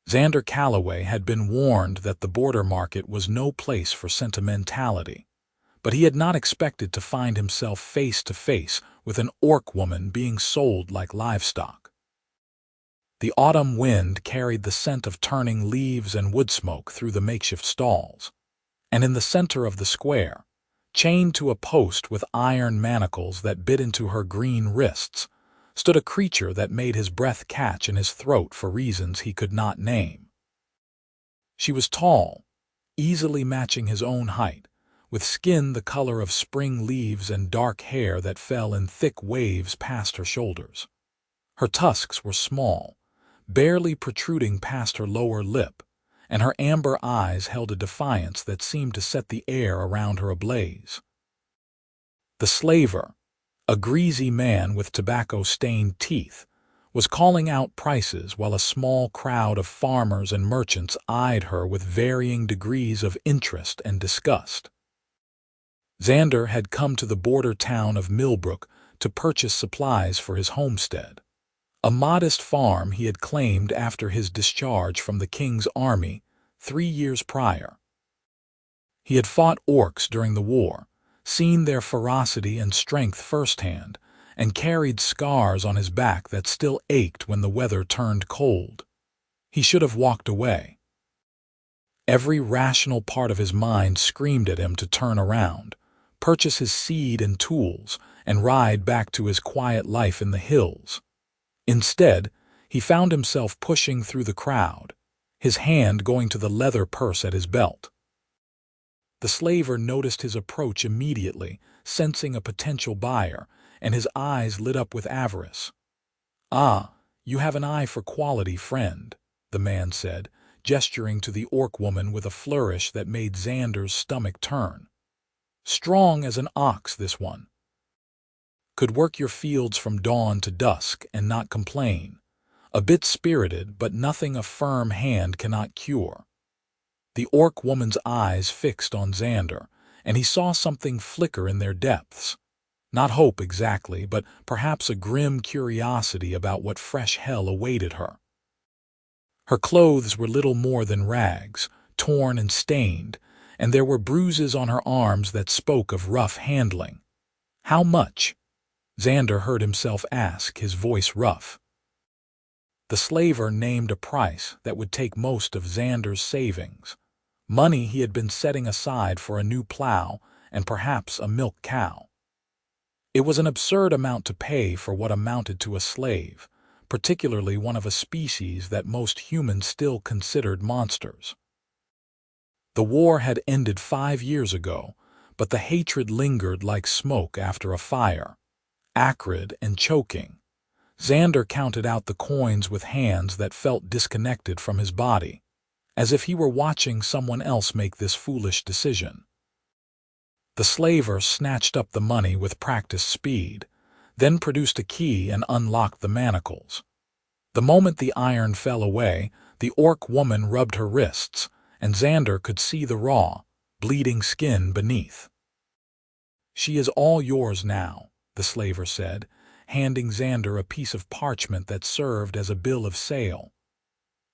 Zander Calloway had been warned that the border market was no place for sentimentality, but he had not expected to find himself face to face with an orc woman being sold like livestock. The autumn wind carried the scent of turning leaves and wood smoke through the makeshift stalls, and in the center of the square, chained to a post with iron manacles that bit into her green wrists, stood a creature that made his breath catch in his throat for reasons he could not name. She was tall, easily matching his own height, with skin the color of spring leaves and dark hair that fell in thick waves past her shoulders. Her tusks were small, barely protruding past her lower lip, and her amber eyes held a defiance that seemed to set the air around her ablaze. The slaver, a greasy man with tobacco-stained teeth, was calling out prices while a small crowd of farmers and merchants eyed her with varying degrees of interest and disgust. Zander had come to the border town of Millbrook to purchase supplies for his homestead, a modest farm he had claimed after his discharge from the king's army 3 years prior. He had fought orcs during the war, seen their ferocity and strength firsthand, and carried scars on his back that still ached when the weather turned cold. He should have walked away. Every rational part of his mind screamed at him to turn around, purchase his seed and tools, and ride back to his quiet life in the hills. Instead, he found himself pushing through the crowd, his hand going to the leather purse at his belt. The slaver noticed his approach immediately, sensing a potential buyer, and his eyes lit up with avarice. "Ah, you have an eye for quality, friend," the man said, gesturing to the orc woman with a flourish that made Zander's stomach turn. "Strong as an ox, this one. Could work your fields from dawn to dusk and not complain. A bit spirited, but nothing a firm hand cannot cure." The orc woman's eyes fixed on Zander, and he saw something flicker in their depths. Not hope exactly, but perhaps a grim curiosity about what fresh hell awaited her. Her clothes were little more than rags, torn and stained, and there were bruises on her arms that spoke of rough handling. "How much?" Zander heard himself ask, his voice rough. The slaver named a price that would take most of Zander's savings, money he had been setting aside for a new plow and perhaps a milk cow. It was an absurd amount to pay for what amounted to a slave, particularly one of a species that most humans still considered monsters. The war had ended 5 years ago, but the hatred lingered like smoke after a fire, acrid and choking. Zander counted out the coins with hands that felt disconnected from his body, as if he were watching someone else make this foolish decision. The slaver snatched up the money with practiced speed, then produced a key and unlocked the manacles. The moment the iron fell away, the orc woman rubbed her wrists, and Zander could see the raw, bleeding skin beneath. "She is all yours now," the slaver said, handing Zander a piece of parchment that served as a bill of sale.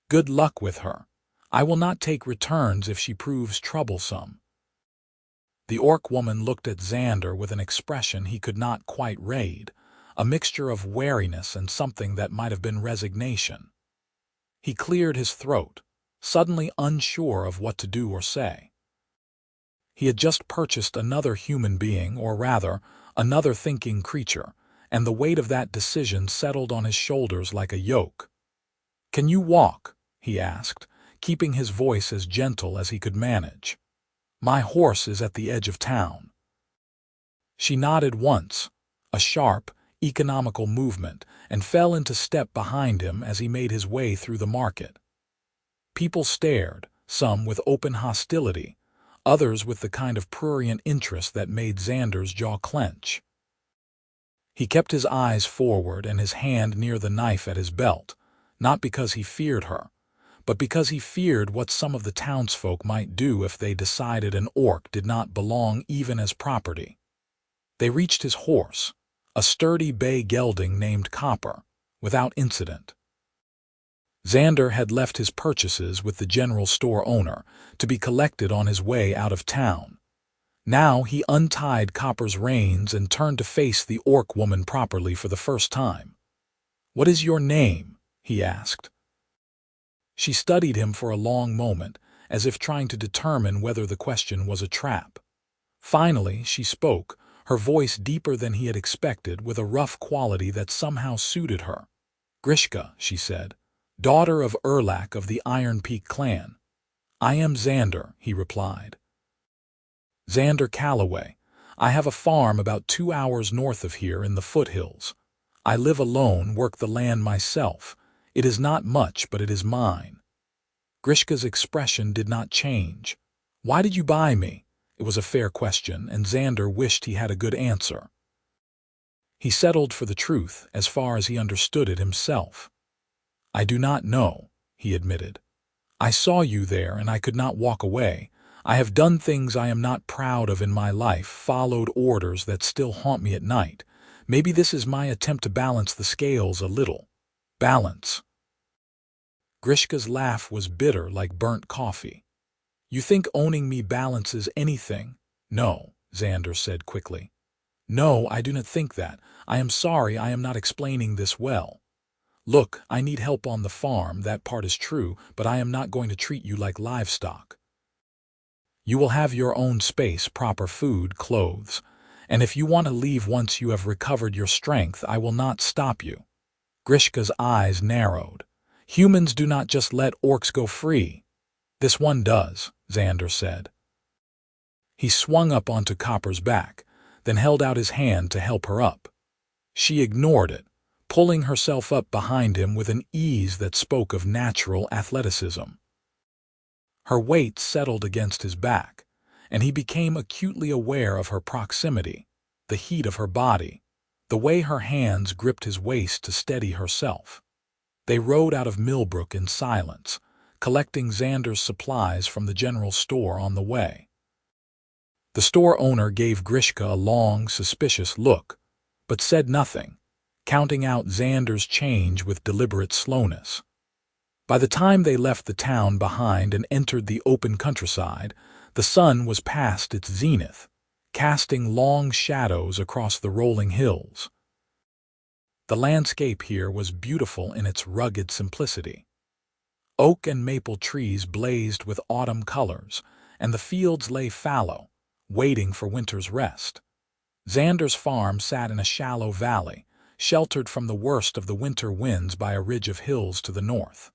"Good luck with her. I will not take returns if she proves troublesome." The orc woman looked at Zander with an expression he could not quite read, a mixture of wariness and something that might have been resignation. He cleared his throat, suddenly unsure of what to do or say. He had just purchased another human being, or rather, another thinking creature, and the weight of that decision settled on his shoulders like a yoke. "Can you walk?" he asked, keeping his voice as gentle as he could manage. "My horse is at the edge of town." She nodded once, a sharp, economical movement, and fell into step behind him as he made his way through the market. People stared, some with open hostility, others with the kind of prurient interest that made Zander's jaw clench. He kept his eyes forward and his hand near the knife at his belt, not because he feared her, but because he feared what some of the townsfolk might do if they decided an orc did not belong even as property. They reached his horse, a sturdy bay gelding named Copper, without incident. Zander had left his purchases with the general store owner to be collected on his way out of town. Now he untied Copper's reins and turned to face the orc woman properly for the first time. "What is your name?" he asked. She studied him for a long moment, as if trying to determine whether the question was a trap. Finally, she spoke, her voice deeper than he had expected, with a rough quality that somehow suited her. "Grishka," she said, "daughter of Erlak of the Iron Peak clan." "I am Zander," he replied. "Zander Calloway. I have a farm about 2 hours north of here in the foothills. I live alone, work the land myself. It is not much, but it is mine." Grishka's expression did not change. "Why did you buy me?" It was a fair question, and Zander wished he had a good answer. He settled for the truth, as far as he understood it himself. "I do not know," he admitted. "I saw you there, and I could not walk away. I have done things I am not proud of in my life, followed orders that still haunt me at night. Maybe this is my attempt to balance the scales a little." "Balance." Grishka's laugh was bitter like burnt coffee. "You think owning me balances anything?" "No," Zander said quickly. "No, I do not think that. I am sorry I am not explaining this well. Look, I need help on the farm, that part is true, but I am not going to treat you like livestock. You will have your own space, proper food, clothes, and if you want to leave once you have recovered your strength, I will not stop you." Grishka's eyes narrowed. "Humans do not just let orcs go free." "This one does," Zander said. He swung up onto Copper's back, then held out his hand to help her up. She ignored it, pulling herself up behind him with an ease that spoke of natural athleticism. Her weight settled against his back, and he became acutely aware of her proximity, the heat of her body, the way her hands gripped his waist to steady herself. They rode out of Millbrook in silence, collecting Zander's supplies from the general store on the way. The store owner gave Grishka a long, suspicious look, but said nothing, counting out Zander's change with deliberate slowness. By the time they left the town behind and entered the open countryside, the sun was past its zenith, casting long shadows across the rolling hills. The landscape here was beautiful in its rugged simplicity. Oak and maple trees blazed with autumn colors, and the fields lay fallow, waiting for winter's rest. Zander's farm sat in a shallow valley, sheltered from the worst of the winter winds by a ridge of hills to the north.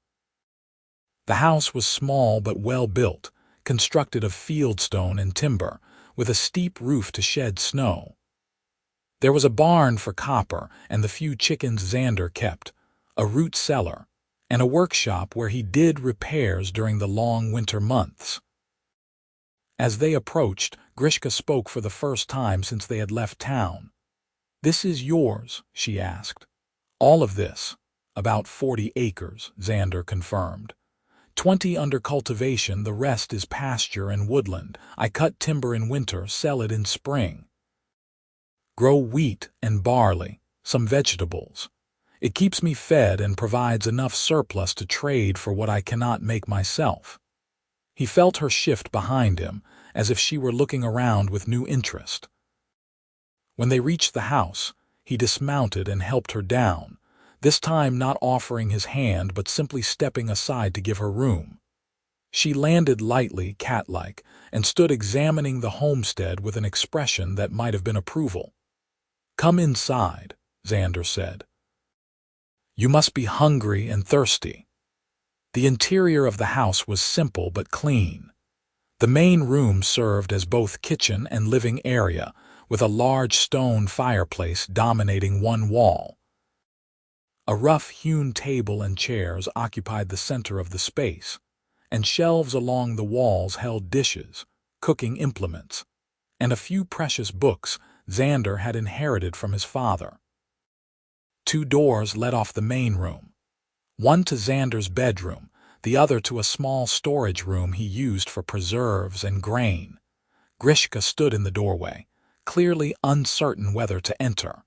The house was small but well built, constructed of fieldstone and timber, with a steep roof to shed snow. There was a barn for Copper and the few chickens Zander kept, a root cellar, and a workshop where he did repairs during the long winter months. As they approached, Grishka spoke for the first time since they had left town. "This is yours?" she asked. "All of this?" "About 40 acres, Zander confirmed. 20 under cultivation, the rest is pasture and woodland. I cut timber in winter, sell it in spring. Grow wheat and barley, some vegetables. It keeps me fed and provides enough surplus to trade for what I cannot make myself." He felt her shift behind him, as if she were looking around with new interest. When they reached the house, he dismounted and helped her down, this time not offering his hand but simply stepping aside to give her room. She landed lightly, cat-like, and stood examining the homestead with an expression that might have been approval. "Come inside," Zander said. "You must be hungry and thirsty." The interior of the house was simple but clean. The main room served as both kitchen and living area, with a large stone fireplace dominating one wall. A rough-hewn table and chairs occupied the center of the space, and shelves along the walls held dishes, cooking implements, and a few precious books Zander had inherited from his father. 2 doors led off the main room, one to Zander's bedroom, the other to a small storage room he used for preserves and grain. Grishka stood in the doorway, clearly uncertain whether to enter.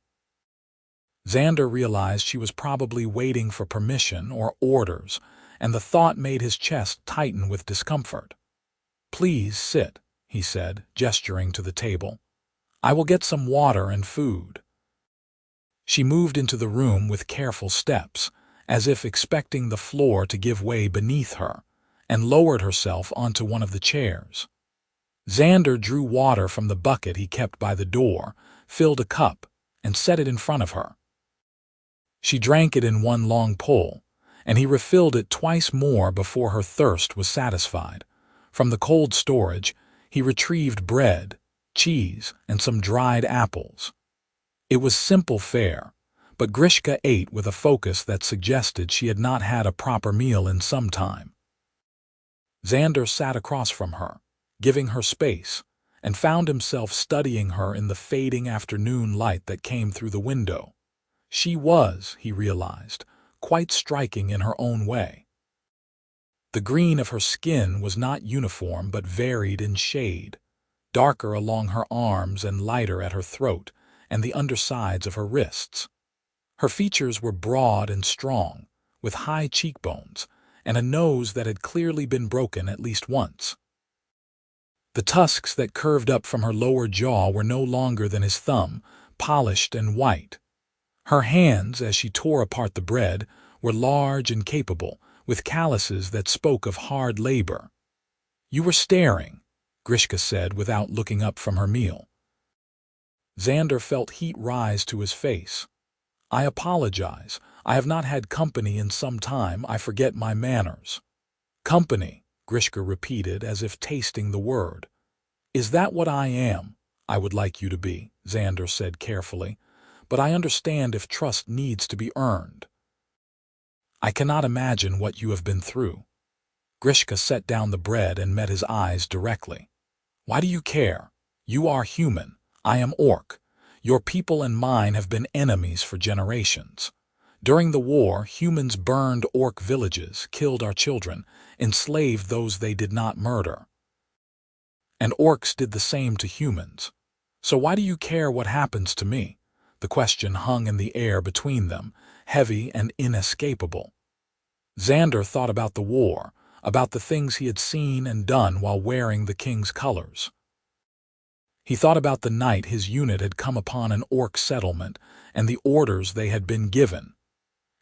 Zander realized she was probably waiting for permission or orders, and the thought made his chest tighten with discomfort. "Please sit," he said, gesturing to the table. "I will get some water and food." She moved into the room with careful steps, as if expecting the floor to give way beneath her, and lowered herself onto one of the chairs. Zander drew water from the bucket he kept by the door, filled a cup, and set it in front of her. She drank it in one long pull, and he refilled it twice more before her thirst was satisfied. From the cold storage, he retrieved bread, cheese, and some dried apples. It was simple fare, but Grishka ate with a focus that suggested she had not had a proper meal in some time. Zander sat across from her, giving her space, and found himself studying her in the fading afternoon light that came through the window. She was, he realized, quite striking in her own way. The green of her skin was not uniform but varied in shade, darker along her arms and lighter at her throat and the undersides of her wrists. Her features were broad and strong, with high cheekbones and a nose that had clearly been broken at least once. The tusks that curved up from her lower jaw were no longer than his thumb, polished and white. Her hands, as she tore apart the bread, were large and capable, with calluses that spoke of hard labor. "You were staring," Grishka said without looking up from her meal. Zander felt heat rise to his face. "I apologize. I have not had company in some time. I forget my manners." "Company," Grishka repeated as if tasting the word. "Is that what I am? I would like you to be," Zander said carefully. "But I understand if trust needs to be earned." "I cannot imagine what you have been through." Grishka set down the bread and met his eyes directly. "Why do you care? You are human. I am orc. Your people and mine have been enemies for generations. During the war, humans burned orc villages, killed our children, enslaved those they did not murder. And orcs did the same to humans. So why do you care what happens to me?" The question hung in the air between them, heavy and inescapable. Zander thought about the war, about the things he had seen and done while wearing the king's colors. He thought about the night his unit had come upon an orc settlement and the orders they had been given.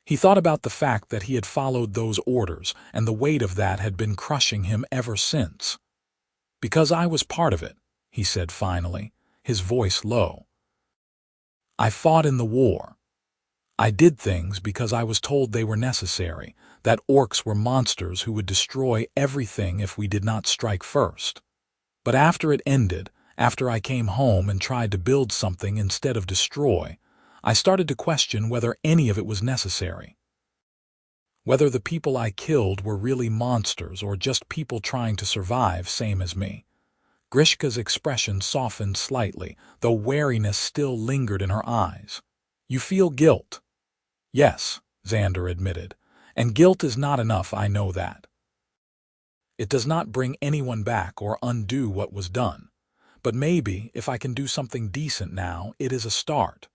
He thought about the fact that he had followed those orders, and the weight of that had been crushing him ever since. "Because I was part of it," he said finally, his voice low. "I fought in the war. I did things because I was told they were necessary, that orcs were monsters who would destroy everything if we did not strike first. But after it ended, after I came home and tried to build something instead of destroy, I started to question whether any of it was necessary. Whether the people I killed were really monsters or just people trying to survive, same as me." Grishka's expression softened slightly, though wariness still lingered in her eyes. "You feel guilt?" "Yes," Zander admitted, "and guilt is not enough, I know that. It does not bring anyone back or undo what was done. But maybe, if I can do something decent now, it is a start."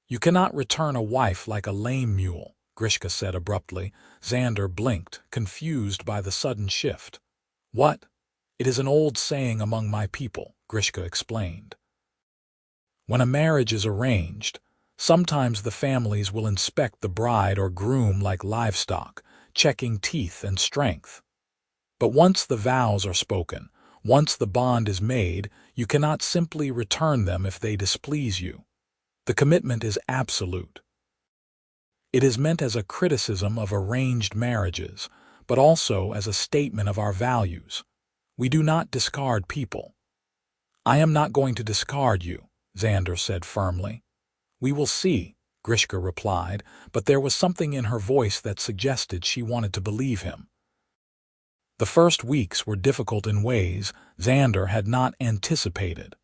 "You cannot return a wife like a lame mule," Grishka said abruptly. Zander blinked, confused by the sudden shift. "What?" "It is an old saying among my people," Grishka explained. "When a marriage is arranged, sometimes the families will inspect the bride or groom like livestock, checking teeth and strength. But once the vows are spoken, once the bond is made, you cannot simply return them if they displease you. The commitment is absolute. It is meant as a criticism of arranged marriages, but also as a statement of our values. We do not discard people." "I am not going to discard you," Zander said firmly. "We will see," Grishka replied, but there was something in her voice that suggested she wanted to believe him. The first weeks were difficult in ways Zander had not anticipated.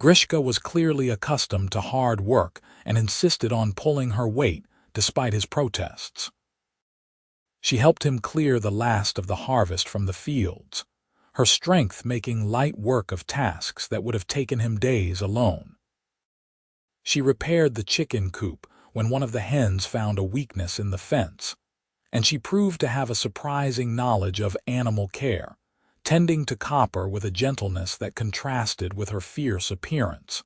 Grishka was clearly accustomed to hard work and insisted on pulling her weight despite his protests. She helped him clear the last of the harvest from the fields, her strength making light work of tasks that would have taken him days alone. She repaired the chicken coop, when one of the hens found a weakness in the fence, and she proved to have a surprising knowledge of animal care, tending to copper with a gentleness that contrasted with her fierce appearance.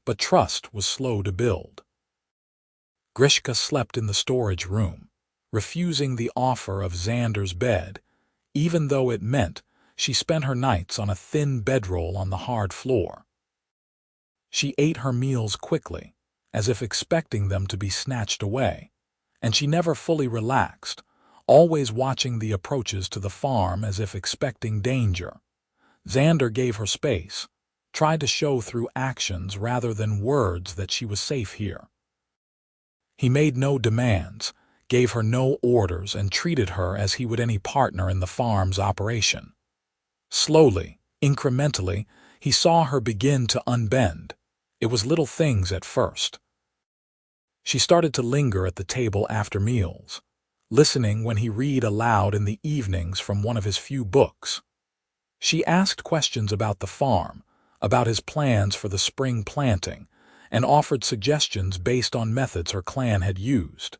But trust was slow to build. Grishka slept in the storage room, refusing the offer of Zander's bed, even though it meant she spent her nights on a thin bedroll on the hard floor. She ate her meals quickly, as if expecting them to be snatched away, and she never fully relaxed, always watching the approaches to the farm as if expecting danger. Zander gave her space, tried to show through actions rather than words that she was safe here. He made no demands, gave her no orders, and treated her as he would any partner in the farm's operation. Slowly, incrementally, he saw her begin to unbend. It was little things at first. She started to linger at the table after meals, listening when he read aloud in the evenings from one of his few books. She asked questions about the farm, about his plans for the spring planting, and offered suggestions based on methods her clan had used.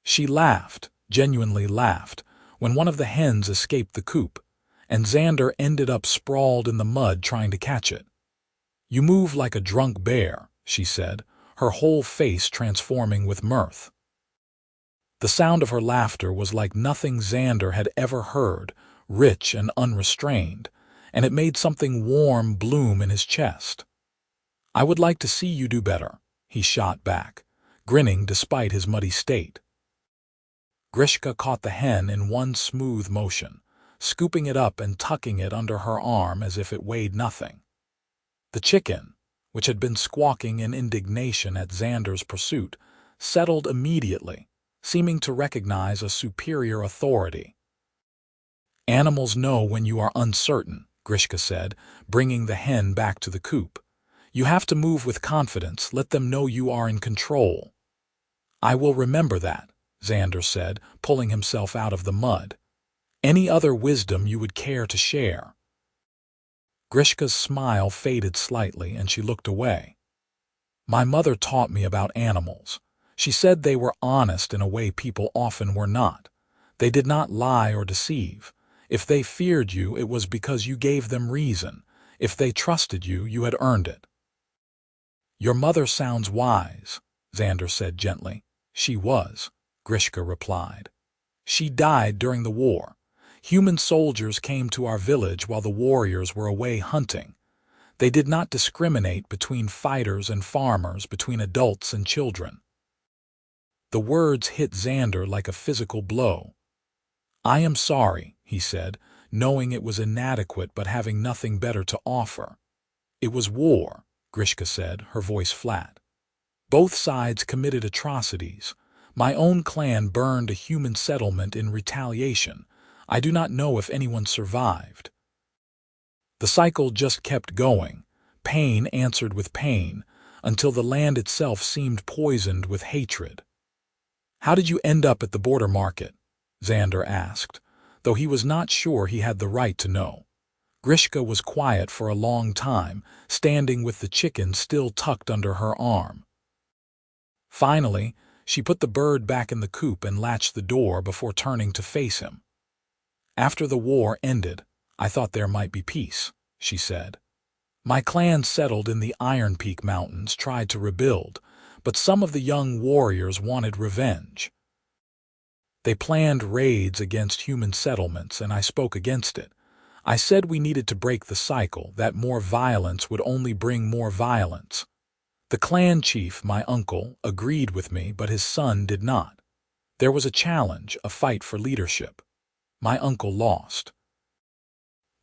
She laughed, genuinely laughed, when one of the hens escaped the coop, and Zander ended up sprawled in the mud trying to catch it. "You move like a drunk bear," she said, her whole face transforming with mirth. The sound of her laughter was like nothing Zander had ever heard, rich and unrestrained, and it made something warm bloom in his chest. "I would like to see you do better," he shot back, grinning despite his muddy state. Grishka caught the hen in one smooth motion, scooping it up and tucking it under her arm as if it weighed nothing. The chicken, which had been squawking in indignation at Zander's pursuit, settled immediately, seeming to recognize a superior authority. "Animals know when you are uncertain," Grishka said, bringing the hen back to the coop. "You have to move with confidence, let them know you are in control." "I will remember that," Zander said, pulling himself out of the mud. "Any other wisdom you would care to share?" Grishka's smile faded slightly and she looked away. "My mother taught me about animals. She said they were honest in a way people often were not. They did not lie or deceive. If they feared you, it was because you gave them reason. If they trusted you, you had earned it." "Your mother sounds wise," Zander said gently. "She was," Grishka replied. "She died during the war. Human soldiers came to our village while the warriors were away hunting. They did not discriminate between fighters and farmers, between adults and children." The words hit Zander like a physical blow. "I am sorry," he said, knowing it was inadequate but having nothing better to offer. "It was war," Grishka said, her voice flat. "Both sides committed atrocities. My own clan burned a human settlement in retaliation. I do not know if anyone survived." The cycle just kept going. Pain answered with pain, until the land itself seemed poisoned with hatred. "How did you end up at the border market?" Zander asked, though he was not sure he had the right to know. Grishka was quiet for a long time, standing with the chicken still tucked under her arm. Finally, she put the bird back in the coop and latched the door before turning to face him. "After the war ended, I thought there might be peace," she said. "My clan settled in the Iron Peak Mountains, tried to rebuild, but some of the young warriors wanted revenge. They planned raids against human settlements, and I spoke against it. I said we needed to break the cycle, that more violence would only bring more violence. The clan chief, my uncle, agreed with me, but his son did not. There was a challenge, a fight for leadership. My uncle lost.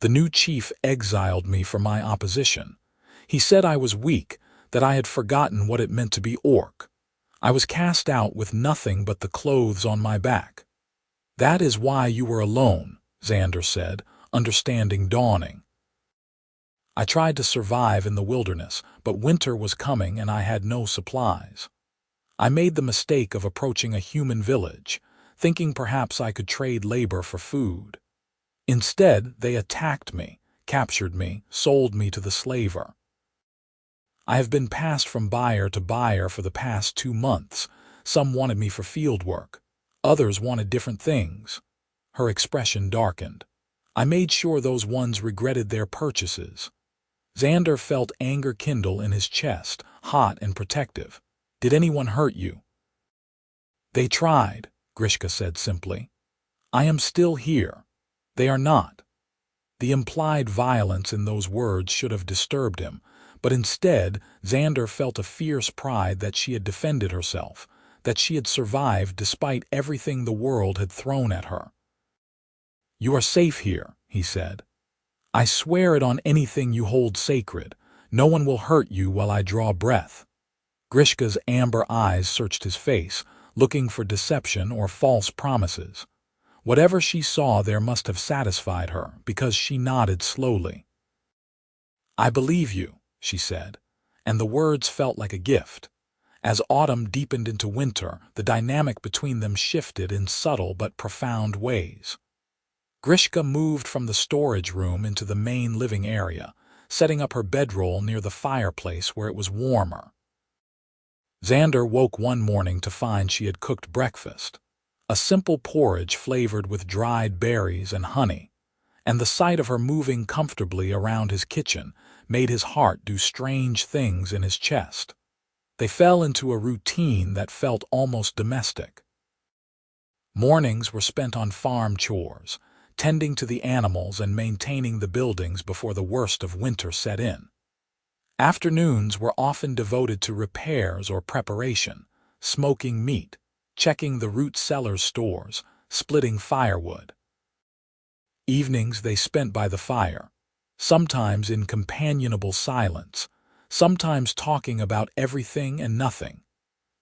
The new chief exiled me for my opposition. He said I was weak, that I had forgotten what it meant to be orc. I was cast out with nothing but the clothes on my back." "That is why you were alone," Zander said, understanding dawning. "I tried to survive in the wilderness, but winter was coming and I had no supplies. I made the mistake of approaching a human village, thinking perhaps I could trade labor for food. Instead, they attacked me, captured me, sold me to the slaver. I have been passed from buyer to buyer for the past 2 months. Some wanted me for field work. Others wanted different things. Her expression darkened. I made sure those ones regretted their purchases. Zander felt anger kindle in his chest, hot and protective. Did anyone hurt you? They tried, Grishka said simply. I am still here. They are not. The implied violence in those words should have disturbed him, but instead Zander felt a fierce pride that she had defended herself, that she had survived despite everything the world had thrown at her. You are safe here, he said. I swear it on anything you hold sacred. No one will hurt you while I draw breath. Grishka's amber eyes searched his face, looking for deception or false promises. Whatever she saw there must have satisfied her, because she nodded slowly. I believe you, she said, and the words felt like a gift. As autumn deepened into winter, the dynamic between them shifted in subtle but profound ways. Grishka moved from the storage room into the main living area, setting up her bedroll near the fireplace where it was warmer. Zander woke one morning to find she had cooked breakfast, a simple porridge flavored with dried berries and honey, and the sight of her moving comfortably around his kitchen made his heart do strange things in his chest. They fell into a routine that felt almost domestic. Mornings were spent on farm chores, tending to the animals and maintaining the buildings before the worst of winter set in. Afternoons were often devoted to repairs or preparation, smoking meat, checking the root cellar's stores, splitting firewood. Evenings they spent by the fire, sometimes in companionable silence, sometimes talking about everything and nothing.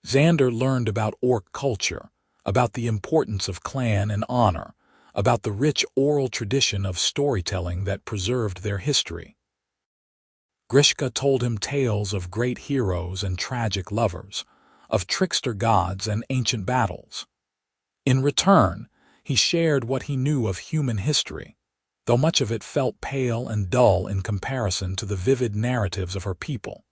Zander learned about orc culture, about the importance of clan and honor, about the rich oral tradition of storytelling that preserved their history. Grishka told him tales of great heroes and tragic lovers, of trickster gods and ancient battles. In return, he shared what he knew of human history, though much of it felt pale and dull in comparison to the vivid narratives of her people.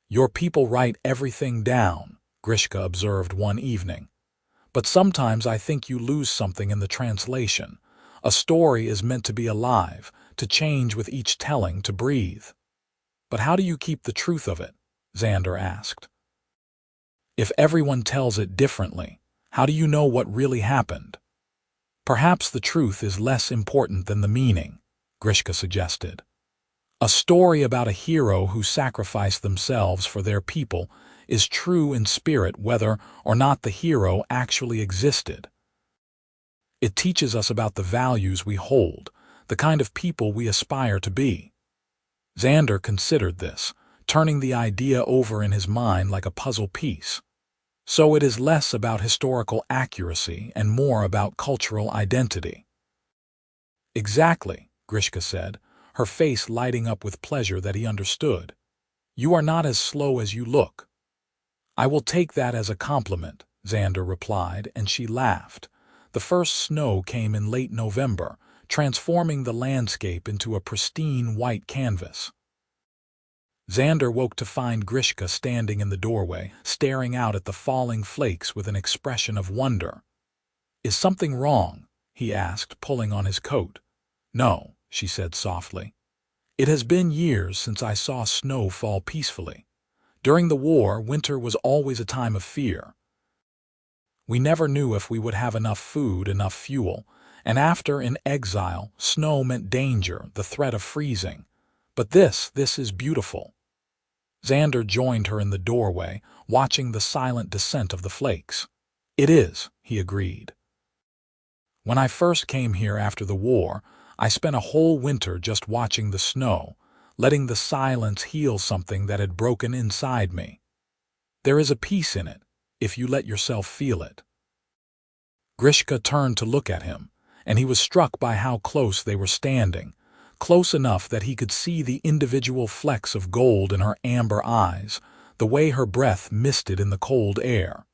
Your people write everything down, Grishka observed one evening. But sometimes I think you lose something in the translation. A story is meant to be alive, to change with each telling, to breathe. But how do you keep the truth of it? Zander asked. If everyone tells it differently, how do you know what really happened? Perhaps the truth is less important than the meaning, Grishka suggested. A story about a hero who sacrificed themselves for their people is true in spirit whether or not the hero actually existed. It teaches us about the values we hold, the kind of people we aspire to be. Zander considered this, turning the idea over in his mind like a puzzle piece. So it is less about historical accuracy and more about cultural identity. Exactly, Grishka said, her face lighting up with pleasure that he understood. You are not as slow as you look. I will take that as a compliment, Zander replied, and she laughed. The first snow came in late November, transforming the landscape into a pristine white canvas. Zander woke to find Grishka standing in the doorway, staring out at the falling flakes with an expression of wonder. Is something wrong? He asked, pulling on his coat. No, she said softly. It has been years since I saw snow fall peacefully. During the war, winter was always a time of fear. We never knew if we would have enough food, enough fuel, and after, in exile, snow meant danger, the threat of freezing. But this is beautiful. Zander joined her in the doorway, watching the silent descent of the flakes. It is, he agreed. When I first came here after the war, I spent a whole winter just watching the snow, letting the silence heal something that had broken inside me. There is a peace in it, if you let yourself feel it. Grishka turned to look at him, and he was struck by how close they were standing, close enough that he could see the individual flecks of gold in her amber eyes, the way her breath misted in the cold air.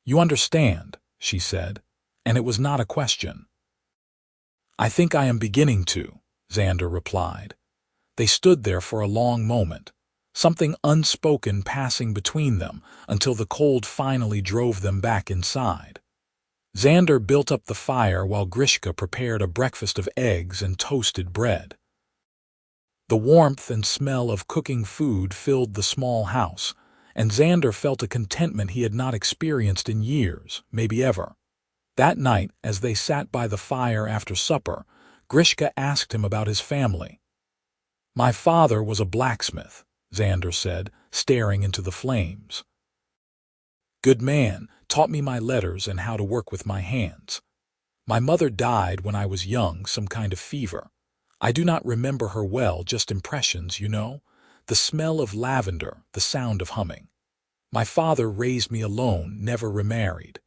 You understand, she said, and it was not a question. I think I am beginning to, Zander replied. They stood there for a long moment, something unspoken passing between them until the cold finally drove them back inside. Zander built up the fire while Grishka prepared a breakfast of eggs and toasted bread. The warmth and smell of cooking food filled the small house, and Zander felt a contentment he had not experienced in years, maybe ever. That night, as they sat by the fire after supper, Grishka asked him about his family. "My father was a blacksmith," Zander said, staring into the flames. "Good man, taught me my letters and how to work with my hands. My mother died when I was young, some kind of fever. I do not remember her well, just impressions, you know? The smell of lavender, the sound of humming. My father raised me alone, never remarried.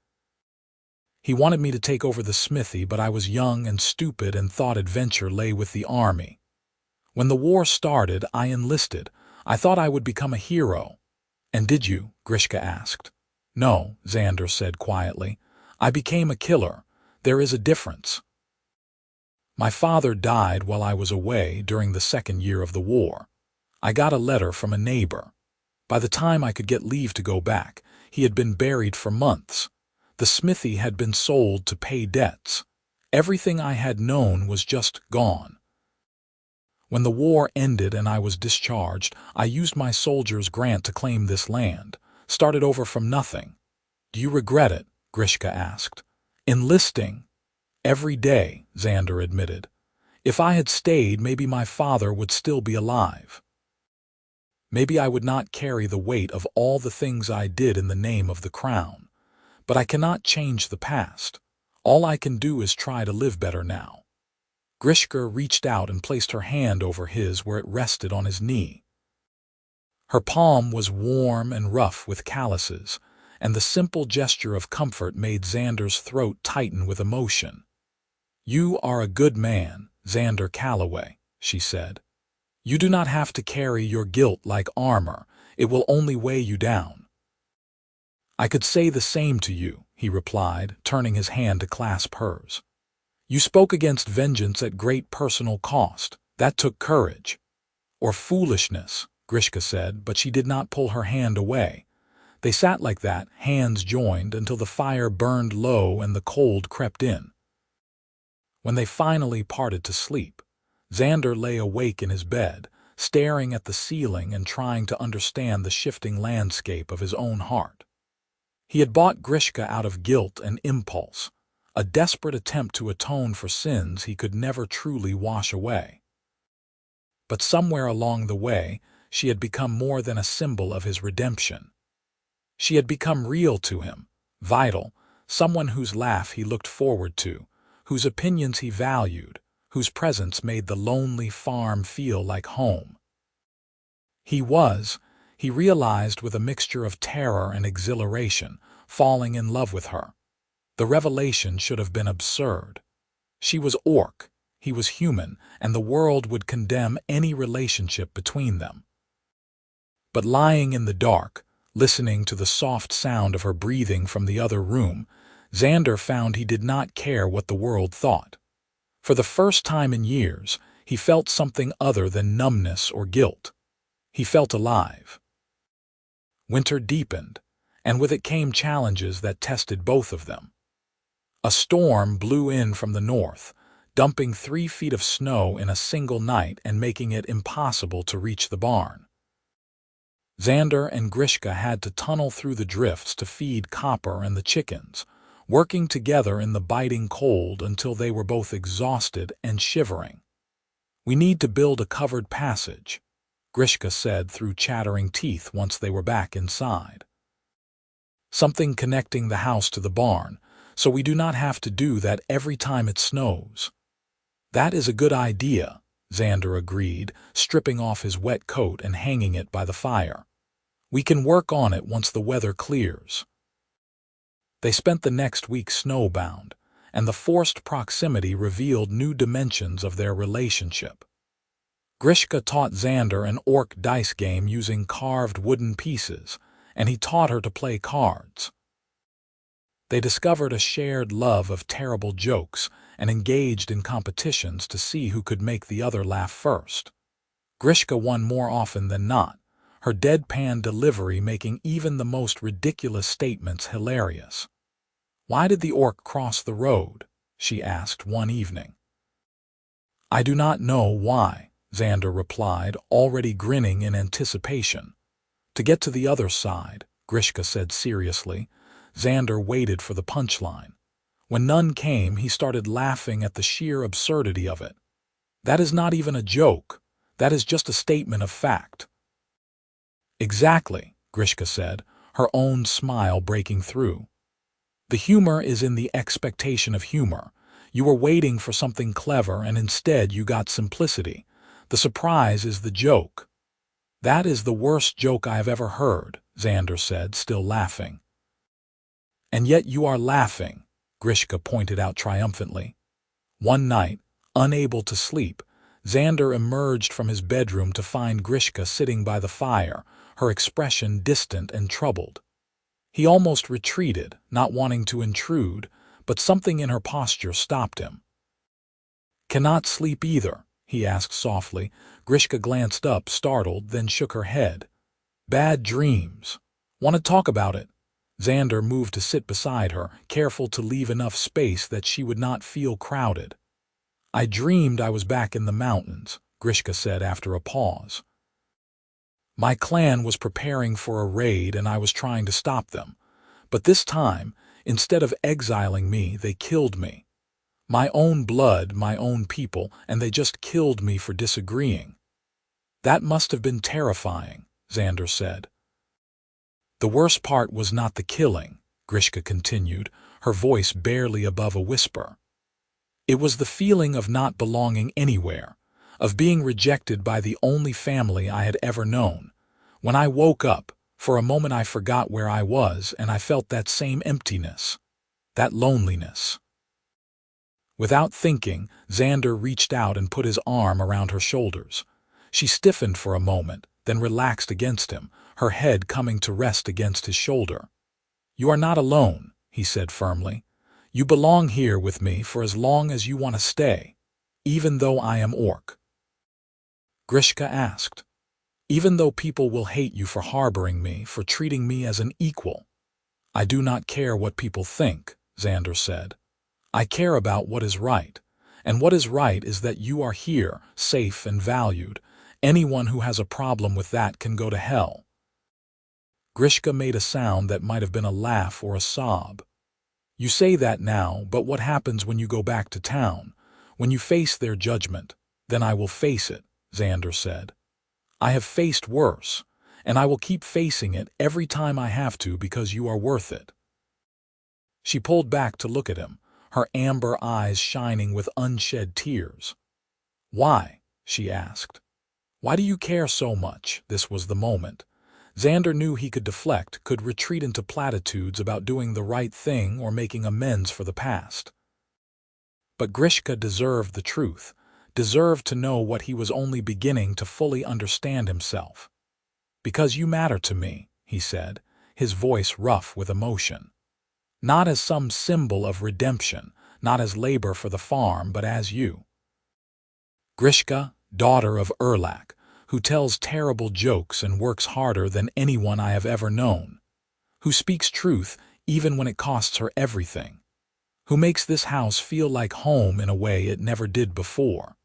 He wanted me to take over the smithy, but I was young and stupid and thought adventure lay with the army. When the war started, I enlisted. I thought I would become a hero." "And did you?" Grishka asked. "No," Zander said quietly. "I became a killer. There is a difference. My father died while I was away during the second year of the war. I got a letter from a neighbor. By the time I could get leave to go back, he had been buried for months. The smithy had been sold to pay debts. Everything I had known was just gone. When the war ended and I was discharged, I used my soldier's grant to claim this land, started over from nothing." "Do you regret it?" Grishka asked. "Enlisting?" "Every day," Zander admitted. "If I had stayed, maybe my father would still be alive. Maybe I would not carry the weight of all the things I did in the name of the crown. But I cannot change the past. All I can do is try to live better now." Grishka reached out and placed her hand over his where it rested on his knee. Her palm was warm and rough with calluses, and the simple gesture of comfort made Zander's throat tighten with emotion. "You are a good man, Zander Calloway," she said. "You do not have to carry your guilt like armor. It will only weigh you down." "I could say the same to you," he replied, turning his hand to clasp hers. "You spoke against vengeance at great personal cost. That took courage." "Or foolishness," Grishka said, but she did not pull her hand away. They sat like that, hands joined, until the fire burned low and the cold crept in. When they finally parted to sleep, Zander lay awake in his bed, staring at the ceiling and trying to understand the shifting landscape of his own heart. He had bought Grishka out of guilt and impulse, a desperate attempt to atone for sins he could never truly wash away. But somewhere along the way, she had become more than a symbol of his redemption. She had become real to him, vital, someone whose laugh he looked forward to, whose opinions he valued, whose presence made the lonely farm feel like home. He realized with a mixture of terror and exhilaration, falling in love with her. The revelation should have been absurd. She was orc, he was human, and the world would condemn any relationship between them. But lying in the dark, listening to the soft sound of her breathing from the other room, Zander found he did not care what the world thought. For the first time in years, he felt something other than numbness or guilt. He felt alive. Winter deepened, and with it came challenges that tested both of them. A storm blew in from the north, dumping 3 feet of snow in a single night and making it impossible to reach the barn. Zander and Grishka had to tunnel through the drifts to feed Copper and the chickens, working together in the biting cold until they were both exhausted and shivering. "We need to build a covered passage," Grishka said through chattering teeth once they were back inside. "Something connecting the house to the barn, so we do not have to do that every time it snows." "That is a good idea," Zander agreed, stripping off his wet coat and hanging it by the fire. "We can work on it once the weather clears." They spent the next week snowbound, and the forced proximity revealed new dimensions of their relationship. Grishka taught Zander an orc dice game using carved wooden pieces, and he taught her to play cards. They discovered a shared love of terrible jokes and engaged in competitions to see who could make the other laugh first. Grishka won more often than not, her deadpan delivery making even the most ridiculous statements hilarious. "Why did the orc cross the road?" she asked one evening. "I do not know why," Zander replied, already grinning in anticipation. "To get to the other side," Grishka said seriously. Zander waited for the punchline. When none came, he started laughing at the sheer absurdity of it. "That is not even a joke. That is just a statement of fact." "Exactly," Grishka said, her own smile breaking through. "The humor is in the expectation of humor. You were waiting for something clever and instead you got simplicity. The surprise is the joke." "That is the worst joke I have ever heard," Zander said, still laughing. "And yet you are laughing," Grishka pointed out triumphantly. One night, unable to sleep, Zander emerged from his bedroom to find Grishka sitting by the fire, her expression distant and troubled. He almost retreated, not wanting to intrude, but something in her posture stopped him. "Cannot sleep either?" he asked softly. Grishka glanced up, startled, then shook her head. "Bad dreams. Want to talk about it?" Zander moved to sit beside her, careful to leave enough space that she would not feel crowded. "I dreamed I was back in the mountains," Grishka said after a pause. "My clan was preparing for a raid and I was trying to stop them. But this time, instead of exiling me, they killed me. My own blood, my own people, and they just killed me for disagreeing." "That must have been terrifying," Zander said. "The worst part was not the killing," Grishka continued, her voice barely above a whisper. "It was the feeling of not belonging anywhere, of being rejected by the only family I had ever known. When I woke up, for a moment I forgot where I was and I felt that same emptiness, that loneliness." Without thinking, Zander reached out and put his arm around her shoulders. She stiffened for a moment, then relaxed against him, her head coming to rest against his shoulder. "You are not alone," he said firmly. "You belong here with me for as long as you want to stay, even though I am orc." Grishka asked. "Even though people will hate you for harboring me, for treating me as an equal?" "I do not care what people think," Zander said. "I care about what is right. And what is right is that you are here, safe and valued. Anyone who has a problem with that can go to hell." Grishka made a sound that might have been a laugh or a sob. "You say that now, but what happens when you go back to town? When you face their judgment?" "Then I will face it," Zander said. "I have faced worse, and I will keep facing it every time I have to because you are worth it." She pulled back to look at him, her amber eyes shining with unshed tears. "Why?" she asked. "Why do you care so much?" This was the moment. Zander knew he could deflect, could retreat into platitudes about doing the right thing or making amends for the past. But Grishka deserved the truth, deserved to know what he was only beginning to fully understand himself. "Because you matter to me," he said, his voice rough with emotion. "Not as some symbol of redemption, not as labor for the farm, but as you. Grishka, daughter of Erlak, who tells terrible jokes and works harder than anyone I have ever known, who speaks truth even when it costs her everything, who makes this house feel like home in a way it never did before.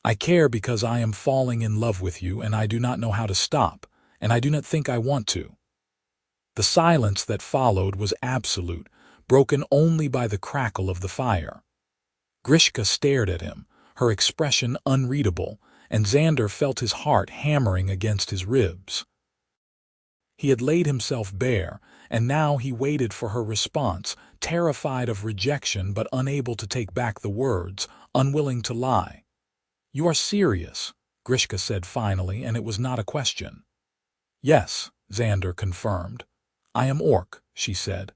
I care because I am falling in love with you and I do not know how to stop, and I do not think I want to." The silence that followed was absolute, broken only by the crackle of the fire. Grishka stared at him, her expression unreadable, and Zander felt his heart hammering against his ribs. He had laid himself bare, and now he waited for her response, terrified of rejection but unable to take back the words, unwilling to lie. "You are serious," Grishka said finally, and it was not a question. "Yes," Zander confirmed. "I am orc," she said.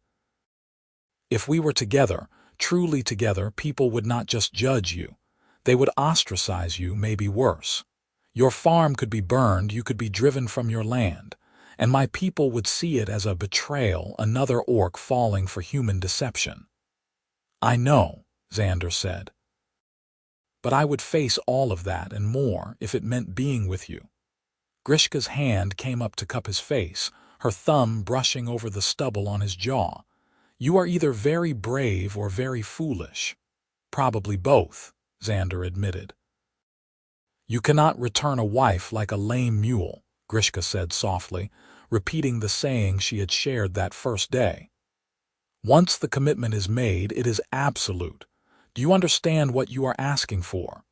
"If we were together, truly together, people would not just judge you. They would ostracize you, maybe worse. Your farm could be burned, you could be driven from your land, and my people would see it as a betrayal, another orc falling for human deception." "I know," Zander said. "But I would face all of that and more if it meant being with you." Grishka's hand came up to cup his face, her thumb brushing over the stubble on his jaw. "You are either very brave or very foolish." "Probably both," Zander admitted. "You cannot return a wife like a lame mule," Grishka said softly, repeating the saying she had shared that first day. "Once the commitment is made, it is absolute. Do you understand what you are asking for?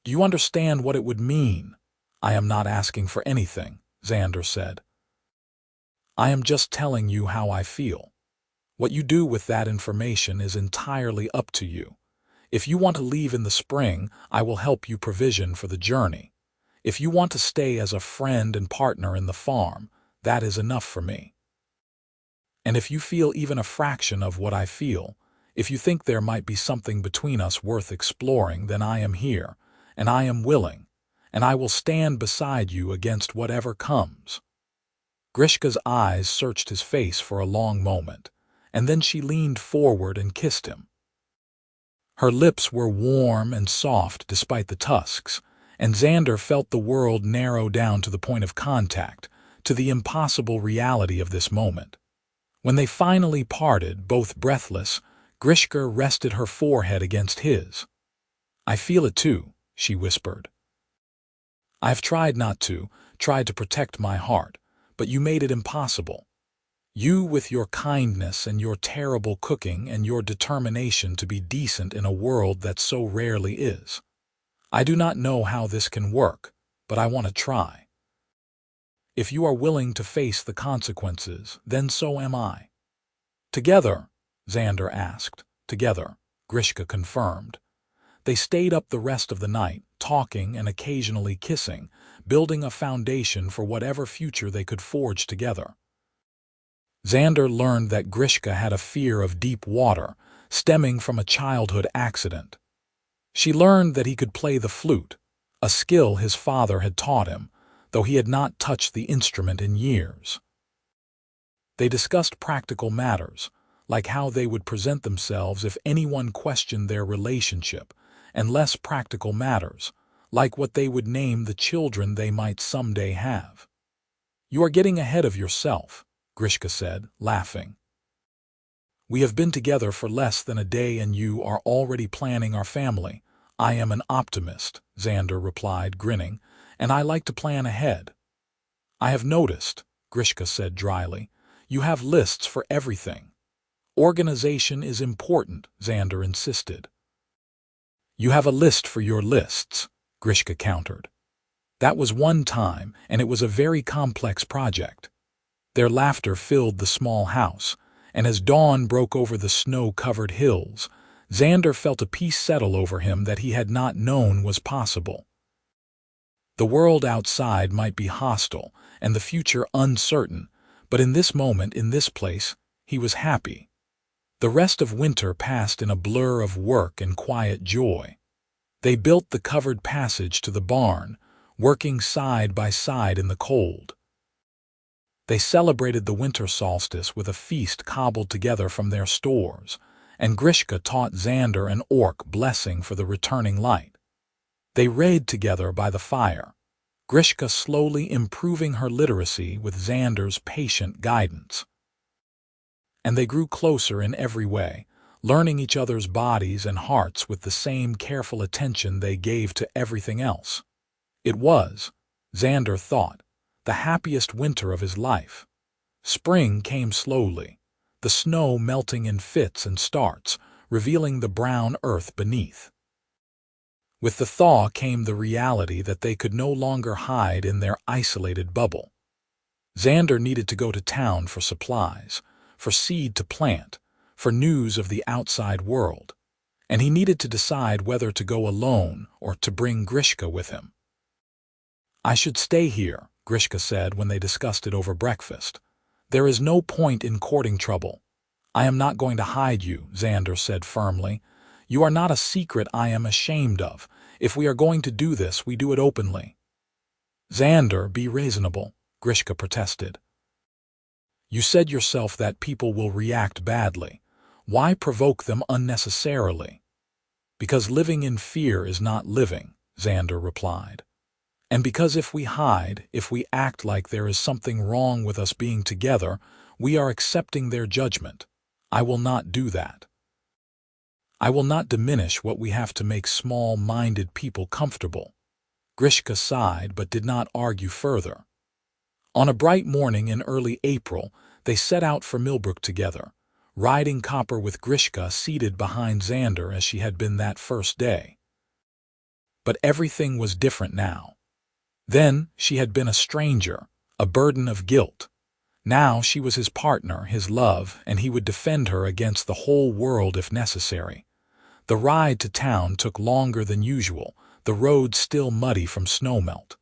Do you understand what it would mean?" "I am not asking for anything," Zander said. "I am just telling you how I feel. What you do with that information is entirely up to you. If you want to leave in the spring, I will help you provision for the journey. If you want to stay as a friend and partner in the farm, that is enough for me. And if you feel even a fraction of what I feel, if you think there might be something between us worth exploring, then I am here, and I am willing, and I will stand beside you against whatever comes." Grishka's eyes searched his face for a long moment, and then she leaned forward and kissed him. Her lips were warm and soft despite the tusks, and Zander felt the world narrow down to the point of contact, to the impossible reality of this moment. When they finally parted, both breathless, Grishka rested her forehead against his. "I feel it too," she whispered. "I've tried not to, tried to protect my heart, but you made it impossible. You with your kindness and your terrible cooking and your determination to be decent in a world that so rarely is. I do not know how this can work, but I want to try. If you are willing to face the consequences, then so am I." "Together?" Zander asked. "Together," Grishka confirmed. They stayed up the rest of the night, talking and occasionally kissing, building a foundation for whatever future they could forge together. Zander learned that Grishka had a fear of deep water, stemming from a childhood accident. She learned that he could play the flute, a skill his father had taught him, though he had not touched the instrument in years. They discussed practical matters, like how they would present themselves if anyone questioned their relationship, and less practical matters, like what they would name the children they might someday have. "You are getting ahead of yourself," Grishka said, laughing. "We have been together for less than a day and you are already planning our family." "I am an optimist," Zander replied, grinning, "and I like to plan ahead." "I have noticed," Grishka said dryly, "you have lists for everything." "Organization is important," Zander insisted. "You have a list for your lists," Grishka countered. "That was one time, and it was a very complex project." Their laughter filled the small house, and as dawn broke over the snow-covered hills, Zander felt a peace settle over him that he had not known was possible. The world outside might be hostile, and the future uncertain, but in this moment, in this place, he was happy. The rest of winter passed in a blur of work and quiet joy. They built the covered passage to the barn, working side by side in the cold. They celebrated the winter solstice with a feast cobbled together from their stores, and Grishka taught Zander an orc blessing for the returning light. They read together by the fire, Grishka slowly improving her literacy with Zander's patient guidance. And they grew closer in every way, learning each other's bodies and hearts with the same careful attention they gave to everything else. It was, Zander thought, the happiest winter of his life. Spring came slowly, the snow melting in fits and starts, revealing the brown earth beneath. With the thaw came the reality that they could no longer hide in their isolated bubble. Zander needed to go to town for supplies, for seed to plant, for news of the outside world, and he needed to decide whether to go alone or to bring Grishka with him. "I should stay here," Grishka said when they discussed it over breakfast. "There is no point in courting trouble." "I am not going to hide you," Zander said firmly. "You are not a secret I am ashamed of. If we are going to do this, we do it openly." "Zander, be reasonable," Grishka protested. "You said yourself that people will react badly. Why provoke them unnecessarily?" "Because living in fear is not living," Zander replied. And because if we hide, if we act like there is something wrong with us being together, we are accepting their judgment. I will not do that. I will not diminish what we have to make small-minded people comfortable. Grishka sighed but did not argue further. On a bright morning in early April, they set out for Millbrook together, riding copper with Grishka seated behind Zander as she had been that first day. But everything was different now. Then she had been a stranger, a burden of guilt. Now she was his partner, his love, and he would defend her against the whole world if necessary. The ride to town took longer than usual, the road still muddy from snowmelt.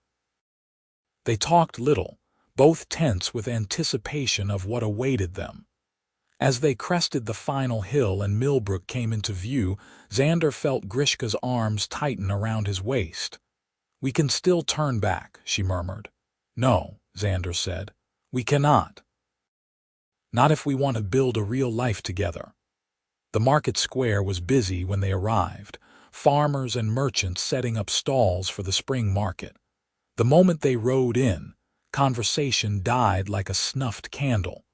They talked little, both tense with anticipation of what awaited them. As they crested the final hill and Millbrook came into view, Zander felt Grishka's arms tighten around his waist. "We can still turn back," she murmured. "No," Zander said. "We cannot. Not if we want to build a real life together." The market square was busy when they arrived, farmers and merchants setting up stalls for the spring market. The moment they rode in, conversation died like a snuffed candle.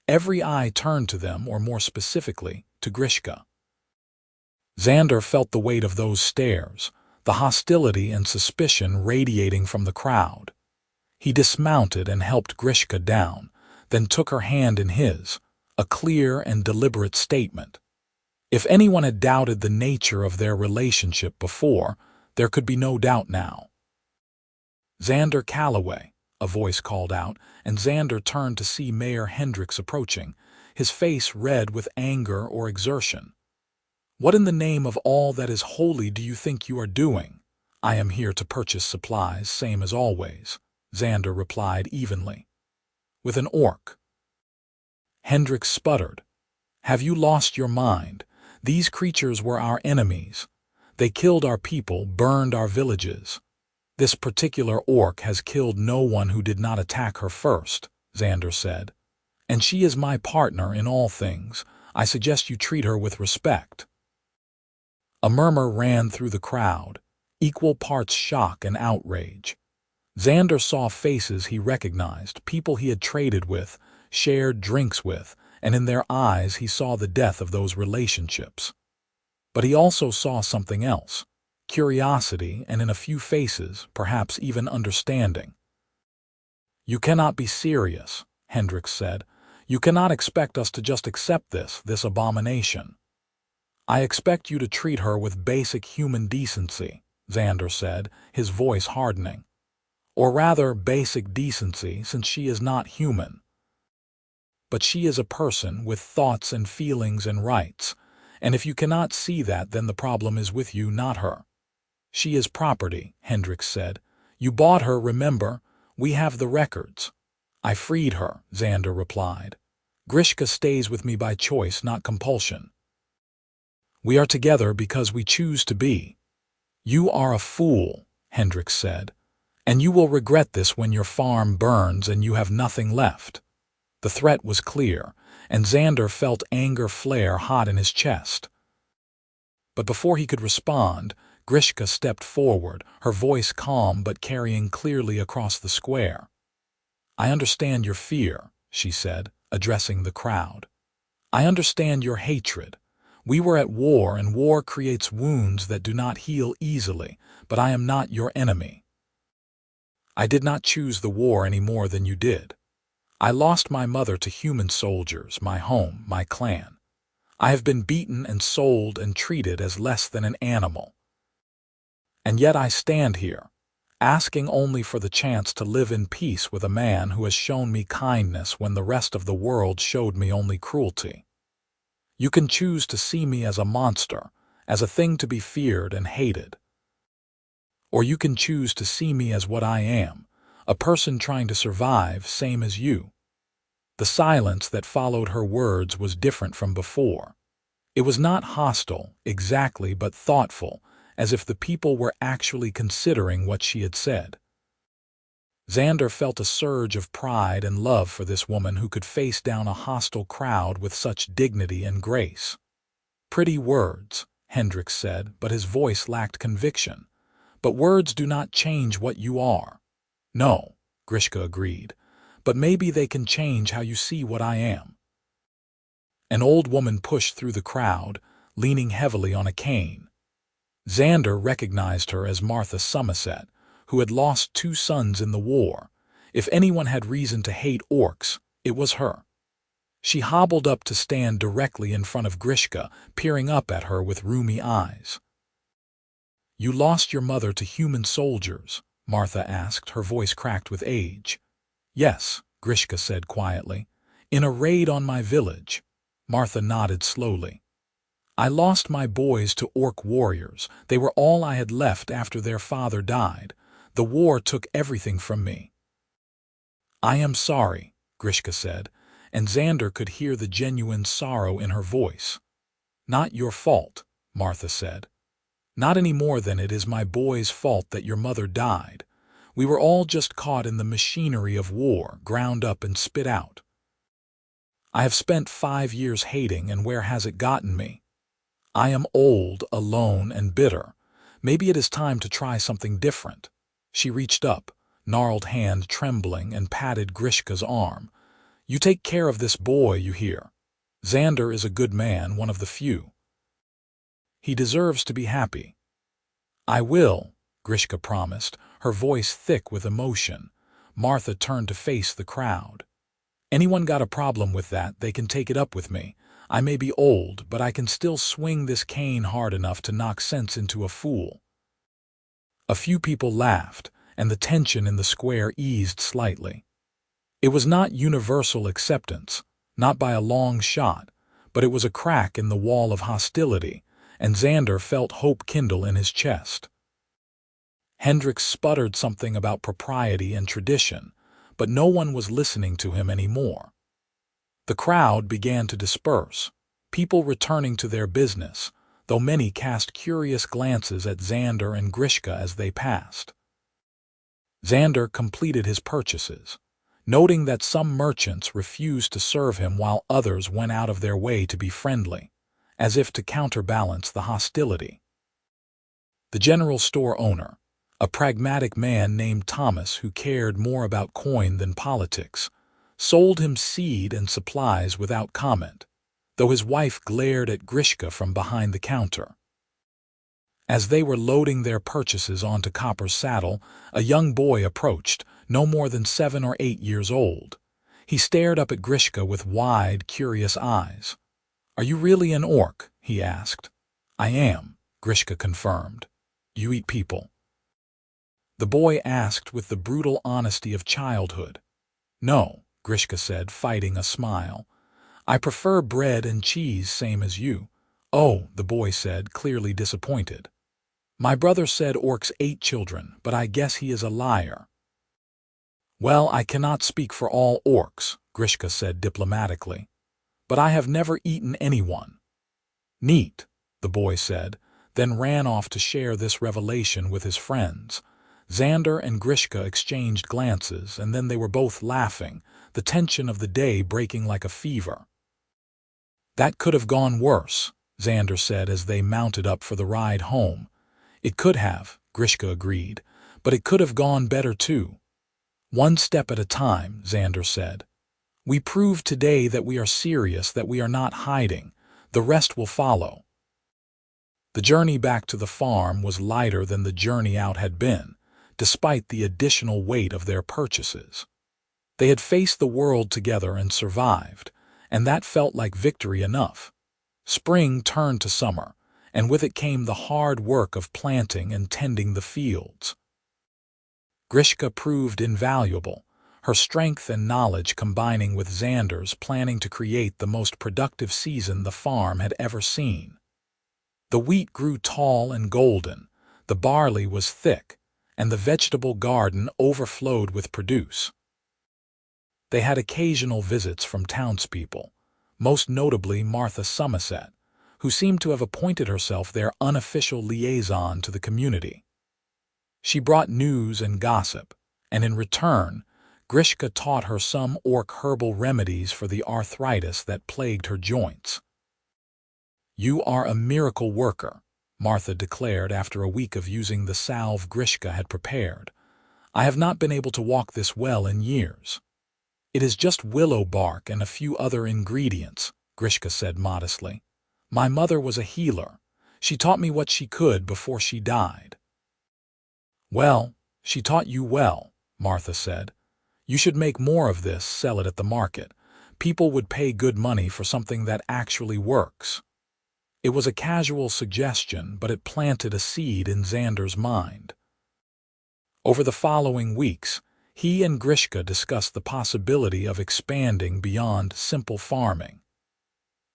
Every eye turned to them, or more specifically, to Grishka. Zander felt the weight of those stares, the hostility and suspicion radiating from the crowd. He dismounted and helped Grishka down, then took her hand in his, a clear and deliberate statement. If anyone had doubted the nature of their relationship before, there could be no doubt now. "Zander Calloway," a voice called out, and Zander turned to see Mayor Hendricks approaching, his face red with anger or exertion. "What in the name of all that is holy do you think you are doing?" "I am here to purchase supplies, same as always," Zander replied evenly. "With an orc." Hendricks sputtered. "Have you lost your mind? These creatures were our enemies. They killed our people, burned our villages. This particular orc has killed no one who did not attack her first," Zander said. "And she is my partner in all things. I suggest you treat her with respect." A murmur ran through the crowd, equal parts shock and outrage. Zander saw faces he recognized, people he had traded with, shared drinks with, and in their eyes he saw the death of those relationships. But he also saw something else. Curiosity, and in a few faces, perhaps even understanding. "You cannot be serious," Hendricks said. "You cannot expect us to just accept this abomination." "I expect you to treat her with basic human decency," Zander said, his voice hardening. "Or rather, basic decency, since she is not human. But she is a person with thoughts and feelings and rights, and if you cannot see that, then the problem is with you, not her." "She is property," Hendricks said. "You bought her, remember? We have the records." "I freed her," Zander replied. "Grishka stays with me by choice, not compulsion. We are together because we choose to be." "You are a fool," Hendricks said, "and you will regret this when your farm burns and you have nothing left." The threat was clear, and Zander felt anger flare hot in his chest. But before he could respond, Grishka stepped forward, her voice calm but carrying clearly across the square. "I understand your fear," she said, addressing the crowd. "I understand your hatred. We were at war, and war creates wounds that do not heal easily, but I am not your enemy. I did not choose the war any more than you did. I lost my mother to human soldiers, my home, my clan. I have been beaten and sold and treated as less than an animal. And yet I stand here, asking only for the chance to live in peace with a man who has shown me kindness when the rest of the world showed me only cruelty. You can choose to see me as a monster, as a thing to be feared and hated. Or you can choose to see me as what I am, a person trying to survive, same as you." The silence that followed her words was different from before. It was not hostile, exactly, but thoughtful, as if the people were actually considering what she had said. Zander felt a surge of pride and love for this woman who could face down a hostile crowd with such dignity and grace. "Pretty words," Hendricks said, but his voice lacked conviction. But words do not change what you are. No, Grishka agreed, but maybe they can change how you see what I am. An old woman pushed through the crowd, leaning heavily on a cane. Zander recognized her as Martha Somerset, who had lost 2 sons in the war. If anyone had reason to hate orcs, it was her. She hobbled up to stand directly in front of Grishka, peering up at her with rheumy eyes. "You lost your mother to human soldiers?" Martha asked, her voice cracked with age. "Yes," Grishka said quietly. "In a raid on my village." Martha nodded slowly. "I lost my boys to orc warriors. They were all I had left after their father died. The war took everything from me." "I am sorry," Grishka said, and Zander could hear the genuine sorrow in her voice. "Not your fault," Martha said. "Not any more than it is my boy's fault that your mother died. We were all just caught in the machinery of war, ground up and spit out. I have spent 5 years hating, and where has it gotten me? I am old, alone, and bitter. Maybe it is time to try something different." She reached up, gnarled hand trembling, and patted Grishka's arm. "You take care of this boy, you hear? Zander is a good man, one of the few. He deserves to be happy." "I will," Grishka promised, her voice thick with emotion. Martha turned to face the crowd. "Anyone got a problem with that, they can take it up with me. I may be old, but I can still swing this cane hard enough to knock sense into a fool." A few people laughed, and the tension in the square eased slightly. It was not universal acceptance, not by a long shot, but it was a crack in the wall of hostility, and Zander felt hope kindle in his chest. Hendricks sputtered something about propriety and tradition, but no one was listening to him anymore. The crowd began to disperse, people returning to their business, though many cast curious glances at Zander and Grishka as they passed. Zander completed his purchases, noting that some merchants refused to serve him while others went out of their way to be friendly, as if to counterbalance the hostility. The general store owner, a pragmatic man named Thomas who cared more about coin than politics, sold him seed and supplies without comment, though his wife glared at Grishka from behind the counter. As they were loading their purchases onto Copper's saddle, a young boy approached, no more than 7 or 8 years old. He stared up at Grishka with wide, curious eyes. "Are you really an orc?" he asked. "I am," Grishka confirmed. "You eat people?" The boy asked with the brutal honesty of childhood. "No," Grishka said, fighting a smile. "I prefer bread and cheese, same as you." "Oh," the boy said, clearly disappointed. "My brother said orcs ate children, but I guess he is a liar." "Well, I cannot speak for all orcs," Grishka said diplomatically, "but I have never eaten anyone." "Neat," the boy said, then ran off to share this revelation with his friends. Zander and Grishka exchanged glances, and then they were both laughing, the tension of the day breaking like a fever. "That could have gone worse," Zander said as they mounted up for the ride home. "It could have," Grishka agreed, "but it could have gone better too." "One step at a time," Zander said. "We proved today that we are serious, that we are not hiding. The rest will follow." The journey back to the farm was lighter than the journey out had been, despite the additional weight of their purchases. They had faced the world together and survived, and that felt like victory enough. Spring turned to summer, and with it came the hard work of planting and tending the fields. Grishka proved invaluable, her strength and knowledge combining with Zander's, planning to create the most productive season the farm had ever seen. The wheat grew tall and golden, the barley was thick, and the vegetable garden overflowed with produce. They had occasional visits from townspeople, most notably Martha Somerset, who seemed to have appointed herself their unofficial liaison to the community. She brought news and gossip, and in return, Grishka taught her some orc herbal remedies for the arthritis that plagued her joints. "You are a miracle worker," Martha declared after a week of using the salve Grishka had prepared. "I have not been able to walk this well in years." "It is just willow bark and a few other ingredients," Grishka said modestly. "My mother was a healer. She taught me what she could before she died." "Well, she taught you well," Martha said. "You should make more of this, sell it at the market. People would pay good money for something that actually works." It was a casual suggestion, but it planted a seed in Zander's mind. Over the following weeks, he and Grishka discussed the possibility of expanding beyond simple farming.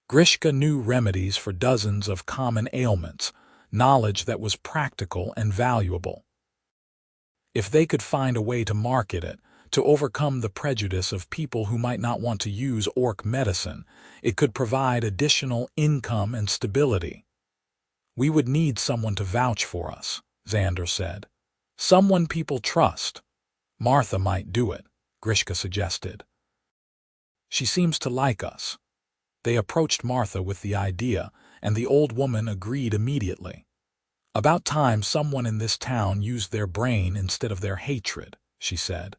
Grishka knew remedies for dozens of common ailments, knowledge that was practical and valuable. If they could find a way to market it, to overcome the prejudice of people who might not want to use orc medicine, it could provide additional income and stability. "We would need someone to vouch for us," Zander said. "Someone people trust." "Martha might do it," Grishka suggested. "She seems to like us." They approached Martha with the idea, and the old woman agreed immediately. "About time someone in this town used their brain instead of their hatred," she said.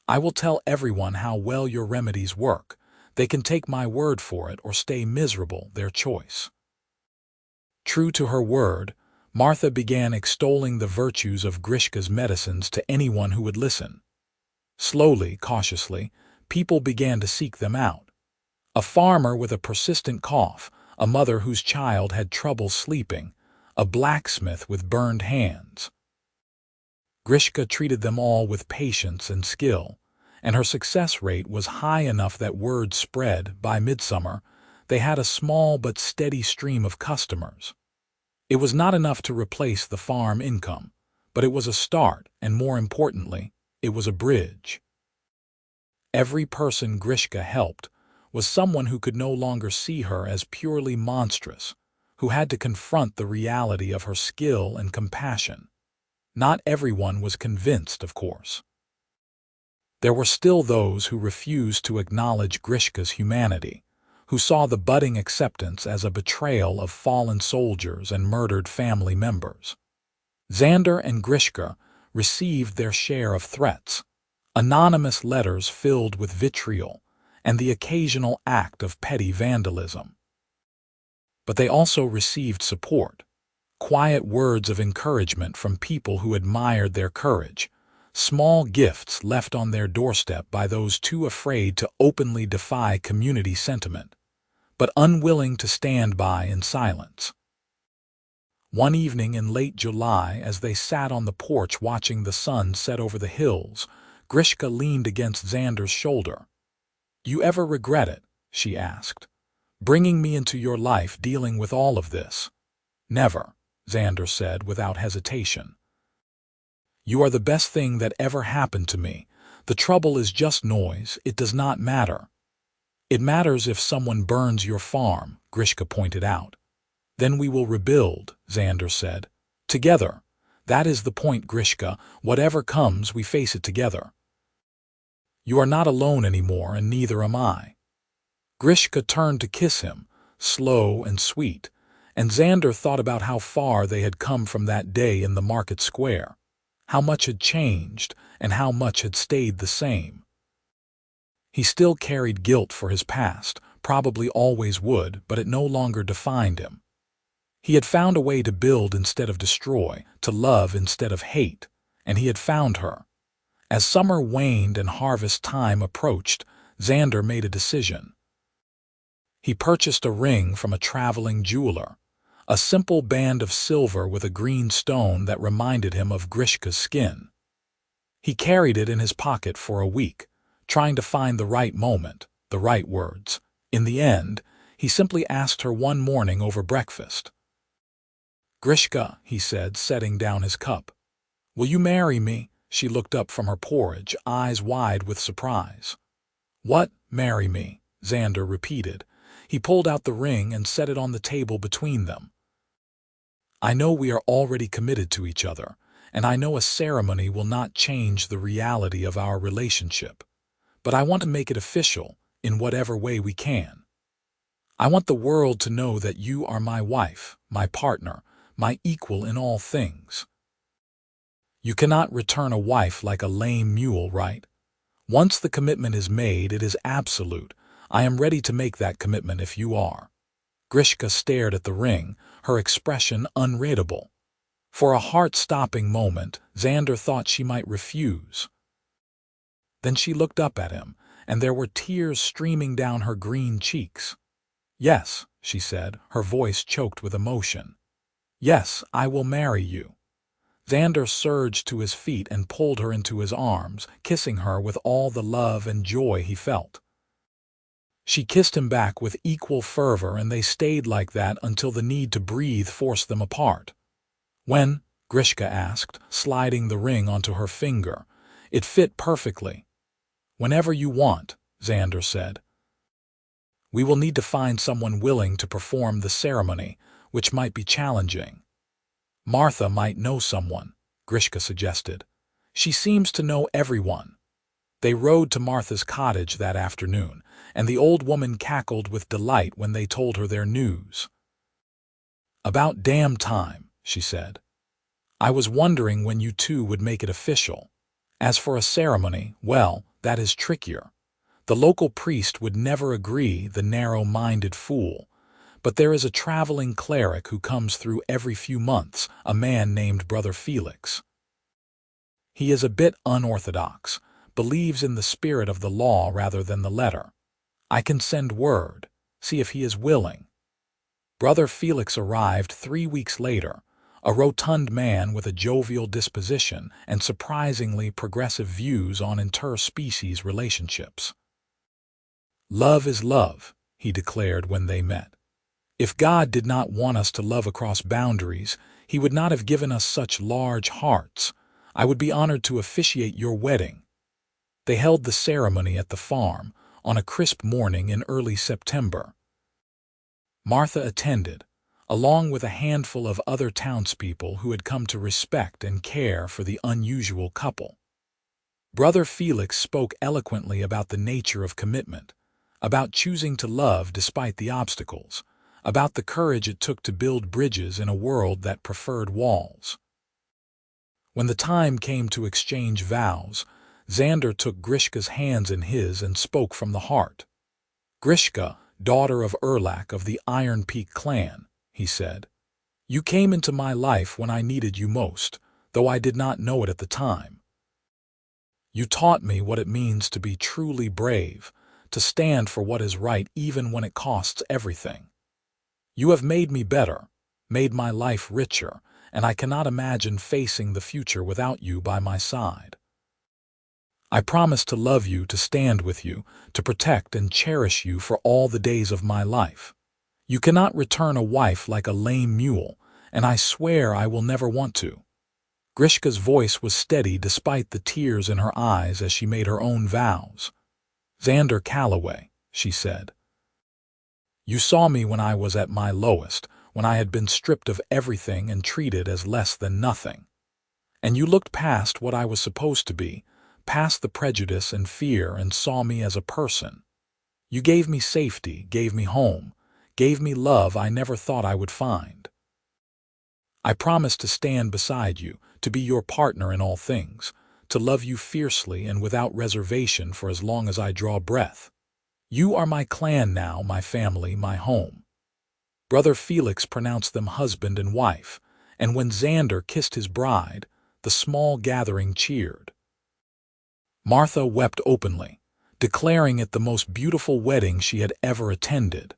"I will tell everyone how well your remedies work. They can take my word for it or stay miserable, their choice." True to her word, Martha began extolling the virtues of Grishka's medicines to anyone who would listen. Slowly, cautiously, people began to seek them out. A farmer with a persistent cough, a mother whose child had trouble sleeping, a blacksmith with burned hands. Grishka treated them all with patience and skill, and her success rate was high enough that word spread. By midsummer, they had a small but steady stream of customers. It was not enough to replace the farm income, but it was a start, and more importantly, it was a bridge. Every person Grishka helped was someone who could no longer see her as purely monstrous, who had to confront the reality of her skill and compassion. Not everyone was convinced, of course. There were still those who refused to acknowledge Grishka's humanity, who saw the budding acceptance as a betrayal of fallen soldiers and murdered family members. Zander and Grishka received their share of threats, anonymous letters filled with vitriol, and the occasional act of petty vandalism. But they also received support, quiet words of encouragement from people who admired their courage, small gifts left on their doorstep by those too afraid to openly defy community sentiment, but unwilling to stand by in silence. One evening in late July, as they sat on the porch watching the sun set over the hills, Grishka leaned against Zander's shoulder. "You ever regret it?" she asked. "Bringing me into your life, dealing with all of this?" "Never," Zander said without hesitation. "You are the best thing that ever happened to me. The trouble is just noise. It does not matter." "It matters if someone burns your farm," Grishka pointed out. "Then we will rebuild," Zander said. "Together. That is the point, Grishka. Whatever comes, we face it together. You are not alone anymore, and neither am I." Grishka turned to kiss him, slow and sweet, and Zander thought about how far they had come from that day in the market square, how much had changed and how much had stayed the same. He still carried guilt for his past, probably always would, but it no longer defined him. He had found a way to build instead of destroy, to love instead of hate, and he had found her. As summer waned and harvest time approached, Zander made a decision. He purchased a ring from a traveling jeweler, a simple band of silver with a green stone that reminded him of Grishka's skin. He carried it in his pocket for a week, trying to find the right moment, the right words. In the end, he simply asked her one morning over breakfast. "Grishka," he said, setting down his cup, "will you marry me?" She looked up from her porridge, eyes wide with surprise. "What, marry me?" Zander repeated. He pulled out the ring and set it on the table between them. "I know we are already committed to each other, and I know a ceremony will not change the reality of our relationship. But I want to make it official in whatever way we can. I want the world to know that you are my wife, my partner, my equal in all things. You cannot return a wife like a lame mule, right? Once the commitment is made, it is absolute. I am ready to make that commitment if you are." Grishka stared at the ring, her expression unreadable. For a heart-stopping moment, Zander thought she might refuse. Then she looked up at him, and there were tears streaming down her green cheeks. "Yes," she said, her voice choked with emotion. "Yes, I will marry you." Zander surged to his feet and pulled her into his arms, kissing her with all the love and joy he felt. She kissed him back with equal fervor, and they stayed like that until the need to breathe forced them apart. "When?" Grishka asked, sliding the ring onto her finger. It fit perfectly. "Whenever you want," Zander said. "We will need to find someone willing to perform the ceremony, which might be challenging." "Martha might know someone," Grishka suggested. "She seems to know everyone." They rode to Martha's cottage that afternoon, and the old woman cackled with delight when they told her their news. "About damn time," she said. "I was wondering when you two would make it official. As for a ceremony, well, that is trickier. The local priest would never agree, the narrow-minded fool. But there is a traveling cleric who comes through every few months, a man named Brother Felix. He is a bit unorthodox, believes in the spirit of the law rather than the letter. I can send word, see if he is willing." Brother Felix arrived 3 weeks later, a rotund man with a jovial disposition and surprisingly progressive views on interspecies relationships. "Love is love," he declared when they met. "If God did not want us to love across boundaries, He would not have given us such large hearts. I would be honored to officiate your wedding." They held the ceremony at the farm, on a crisp morning in early September. Martha attended, along with a handful of other townspeople who had come to respect and care for the unusual couple. Brother Felix spoke eloquently about the nature of commitment, about choosing to love despite the obstacles, about the courage it took to build bridges in a world that preferred walls. When the time came to exchange vows, Zander took Grishka's hands in his and spoke from the heart. "Grishka, daughter of Erlak of the Iron Peak clan," he said, "you came into my life when I needed you most, though I did not know it at the time. You taught me what it means to be truly brave, to stand for what is right even when it costs everything. You have made me better, made my life richer, and I cannot imagine facing the future without you by my side. I promise to love you, to stand with you, to protect and cherish you for all the days of my life. You cannot return a wife like a lame mule, and I swear I will never want to." Grishka's voice was steady despite the tears in her eyes as she made her own vows. "Zander Calloway," she said. "You saw me when I was at my lowest, when I had been stripped of everything and treated as less than nothing. And you looked past what I was supposed to be, past the prejudice and fear, and saw me as a person. You gave me safety, gave me home, gave me love I never thought I would find. I promise to stand beside you, to be your partner in all things, to love you fiercely and without reservation for as long as I draw breath. You are my clan now, my family, my home." Brother Felix pronounced them husband and wife, and when Zander kissed his bride, the small gathering cheered. Martha wept openly, declaring it the most beautiful wedding she had ever attended.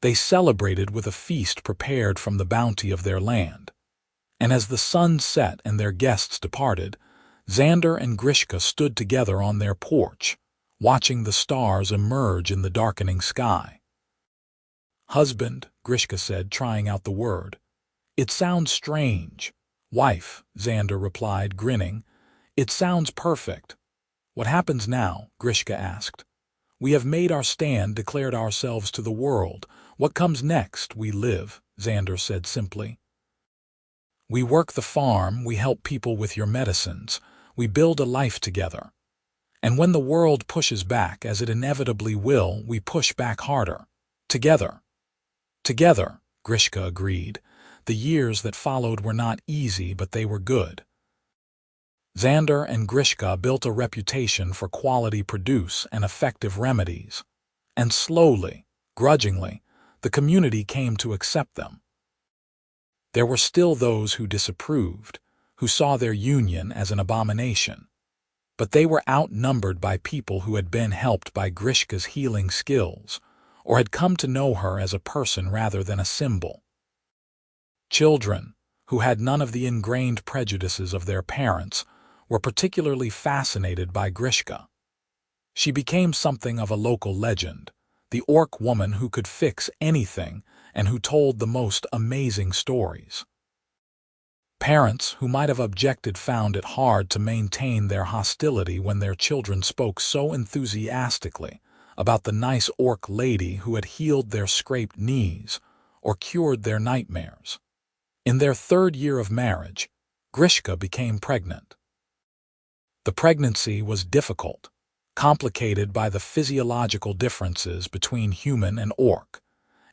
They celebrated with a feast prepared from the bounty of their land. And as the sun set and their guests departed, Zander and Grishka stood together on their porch, watching the stars emerge in the darkening sky. "Husband," Grishka said, trying out the word. "It sounds strange." "Wife," Zander replied, grinning. "It sounds perfect." "What happens now?" Grishka asked. "We have made our stand, declared ourselves to the world. What comes next?" "We live," Zander said simply. "We work the farm, we help people with your medicines, we build a life together. And when the world pushes back, as it inevitably will, we push back harder. Together." "Together," Grishka agreed. The years that followed were not easy, but they were good. Zander and Grishka built a reputation for quality produce and effective remedies, and slowly, grudgingly, the community came to accept them. There were still those who disapproved, who saw their union as an abomination, but they were outnumbered by people who had been helped by Grishka's healing skills, or had come to know her as a person rather than a symbol. Children, who had none of the ingrained prejudices of their parents, were particularly fascinated by Grishka. She became something of a local legend, the orc woman who could fix anything and who told the most amazing stories. Parents who might have objected found it hard to maintain their hostility when their children spoke so enthusiastically about the nice orc lady who had healed their scraped knees or cured their nightmares. In their 3rd year of marriage, Grishka became pregnant. The pregnancy was difficult, complicated by the physiological differences between human and orc,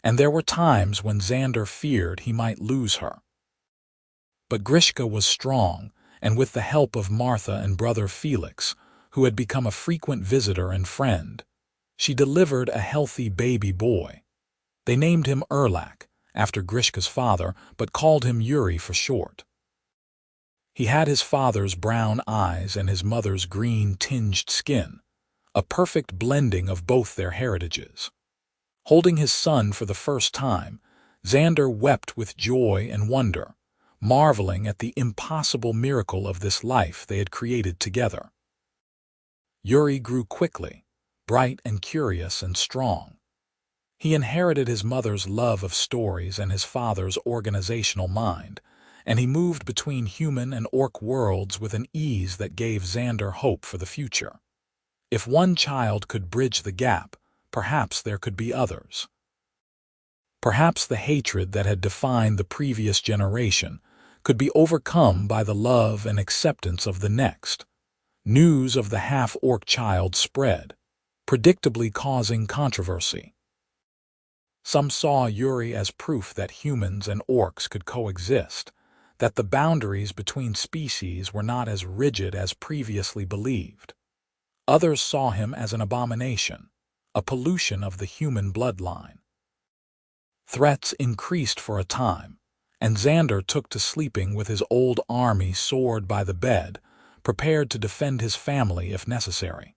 and there were times when Zander feared he might lose her. But Grishka was strong, and with the help of Martha and brother Felix, who had become a frequent visitor and friend, she delivered a healthy baby boy. They named him Erlak, after Grishka's father, but called him Yuri for short. He had his father's brown eyes and his mother's green-tinged skin, a perfect blending of both their heritages. Holding his son for the first time, Zander wept with joy and wonder, marveling at the impossible miracle of this life they had created together. Yuri grew quickly, bright and curious and strong. He inherited his mother's love of stories and his father's organizational mind, and he moved between human and orc worlds with an ease that gave Zander hope for the future. If one child could bridge the gap, perhaps there could be others. Perhaps the hatred that had defined the previous generation could be overcome by the love and acceptance of the next. News of the half-orc child spread, predictably causing controversy. Some saw Yuri as proof that humans and orcs could coexist, that the boundaries between species were not as rigid as previously believed. Others saw him as an abomination, a pollution of the human bloodline. Threats increased for a time, and Zander took to sleeping with his old army sword by the bed, prepared to defend his family if necessary.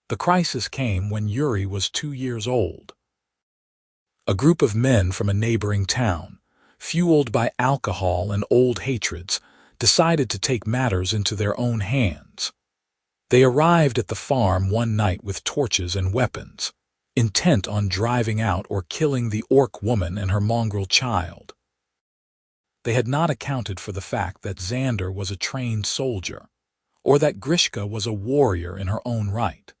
The crisis came when Yuri was 2 years old. A group of men from a neighboring town, fueled by alcohol and old hatreds, decided to take matters into their own hands. They arrived at the farm one night with torches and weapons, intent on driving out or killing the orc woman and her mongrel child. They had not accounted for the fact that Zander was a trained soldier, or that Grishka was a warrior in her own right.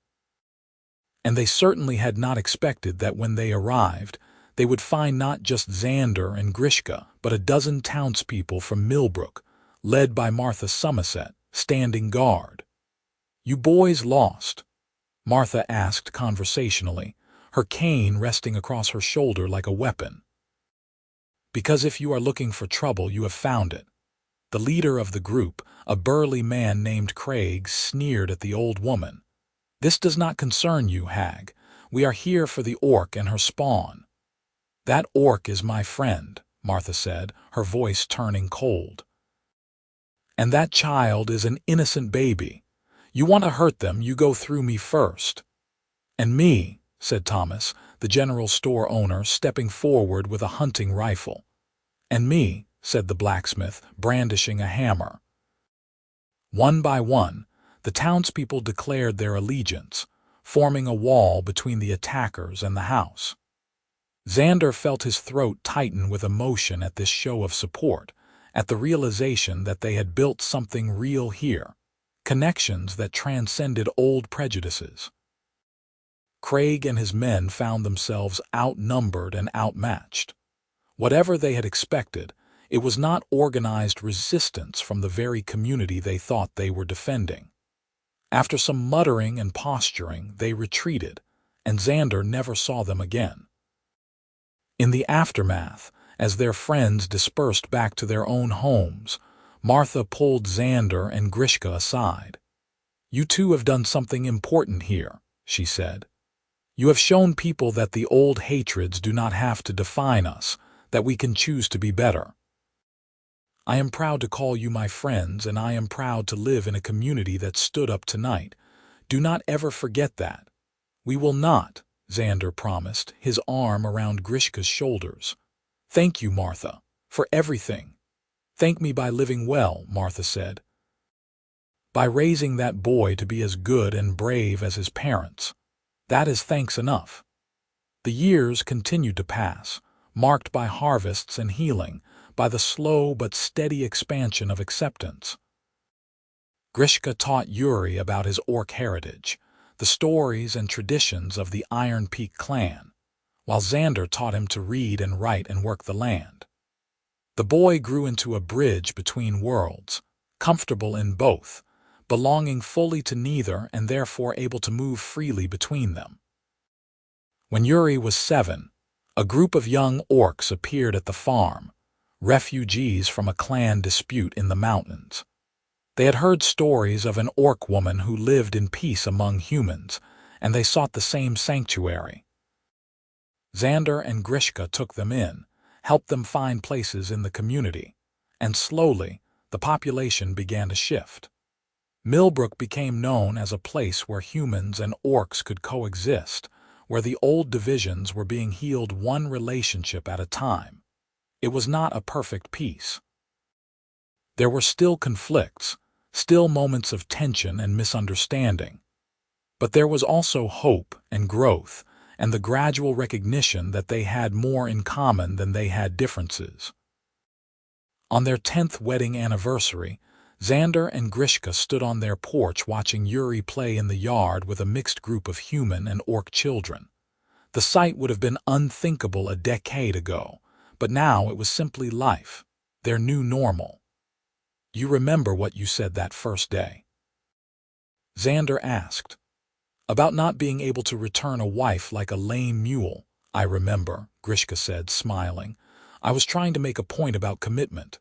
And they certainly had not expected that when they arrived, they would find not just Zander and Grishka, but a dozen townspeople from Millbrook, led by Martha Somerset, standing guard. "You boys lost?" Martha asked conversationally, her cane resting across her shoulder like a weapon. "Because if you are looking for trouble, you have found it." The leader of the group, a burly man named Craig, sneered at the old woman. "This does not concern you, hag. We are here for the orc and her spawn." "That orc is my friend," Martha said, her voice turning cold. "And that child is an innocent baby. You want to hurt them, you go through me first." "And me," said Thomas, the general store owner, stepping forward with a hunting rifle. "And me," said the blacksmith, brandishing a hammer. One by one, the townspeople declared their allegiance, forming a wall between the attackers and the house. Zander felt his throat tighten with emotion at this show of support, at the realization that they had built something real here, connections that transcended old prejudices. Craig and his men found themselves outnumbered and outmatched. Whatever they had expected, it was not organized resistance from the very community they thought they were defending. After some muttering and posturing, they retreated, and Zander never saw them again. In the aftermath, As their friends dispersed back to their own homes, Martha pulled Zander and Grishka aside. "You two have done something important here," she said. "You have shown people that the old hatreds do not have to define us, that we can choose to be better. I am proud to call you my friends, and I am proud to live in a community that stood up tonight. Do not ever forget that." "We will not," Zander promised, his arm around Grishka's shoulders. "Thank you, Martha, for everything." "Thank me by living well," Martha said. "By raising that boy to be as good and brave as his parents. That is thanks enough." The years continued to pass, marked by harvests and healing, by the slow but steady expansion of acceptance. Grishka taught Yuri about his orc heritage, the stories and traditions of the Iron Peak clan, while Zander taught him to read and write and work the land. The boy grew into a bridge between worlds, comfortable in both, belonging fully to neither and therefore able to move freely between them. When Yuri was 7, a group of young orcs appeared at the farm, refugees from a clan dispute in the mountains. They had heard stories of an orc woman who lived in peace among humans, and they sought the same sanctuary. Zander and Grishka took them in, helped them find places in the community, and slowly the population began to shift. Millbrook became known as a place where humans and orcs could coexist, where the old divisions were being healed one relationship at a time. It was not a perfect peace. There were still conflicts, still moments of tension and misunderstanding. But there was also hope and growth, and the gradual recognition that they had more in common than they had differences. On their 10th wedding anniversary, Zander and Grishka stood on their porch watching Yuri play in the yard with a mixed group of human and orc children. The sight would have been unthinkable a decade ago, but now it was simply life, their new normal. "You remember what you said that first day?" Zander asked. "About not being able to return a wife like a lame mule." "I remember," Grishka said, smiling. "I was trying to make a point about commitment."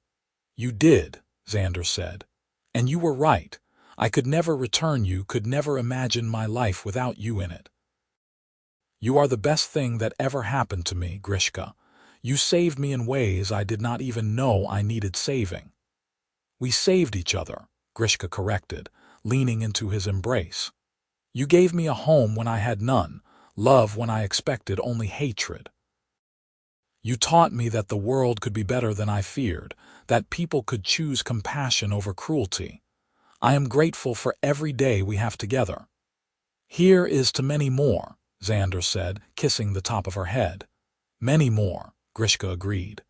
"You did," Zander said. "And you were right. I could never return you, could never imagine my life without you in it." "You are the best thing that ever happened to me, Grishka. You saved me in ways I did not even know I needed saving." "We saved each other," Grishka corrected, leaning into his embrace. "You gave me a home when I had none, love when I expected only hatred. You taught me that the world could be better than I feared, that people could choose compassion over cruelty. I am grateful for every day we have together." "Here is to many more," Zander said, kissing the top of her head. "Many more," Grishka agreed.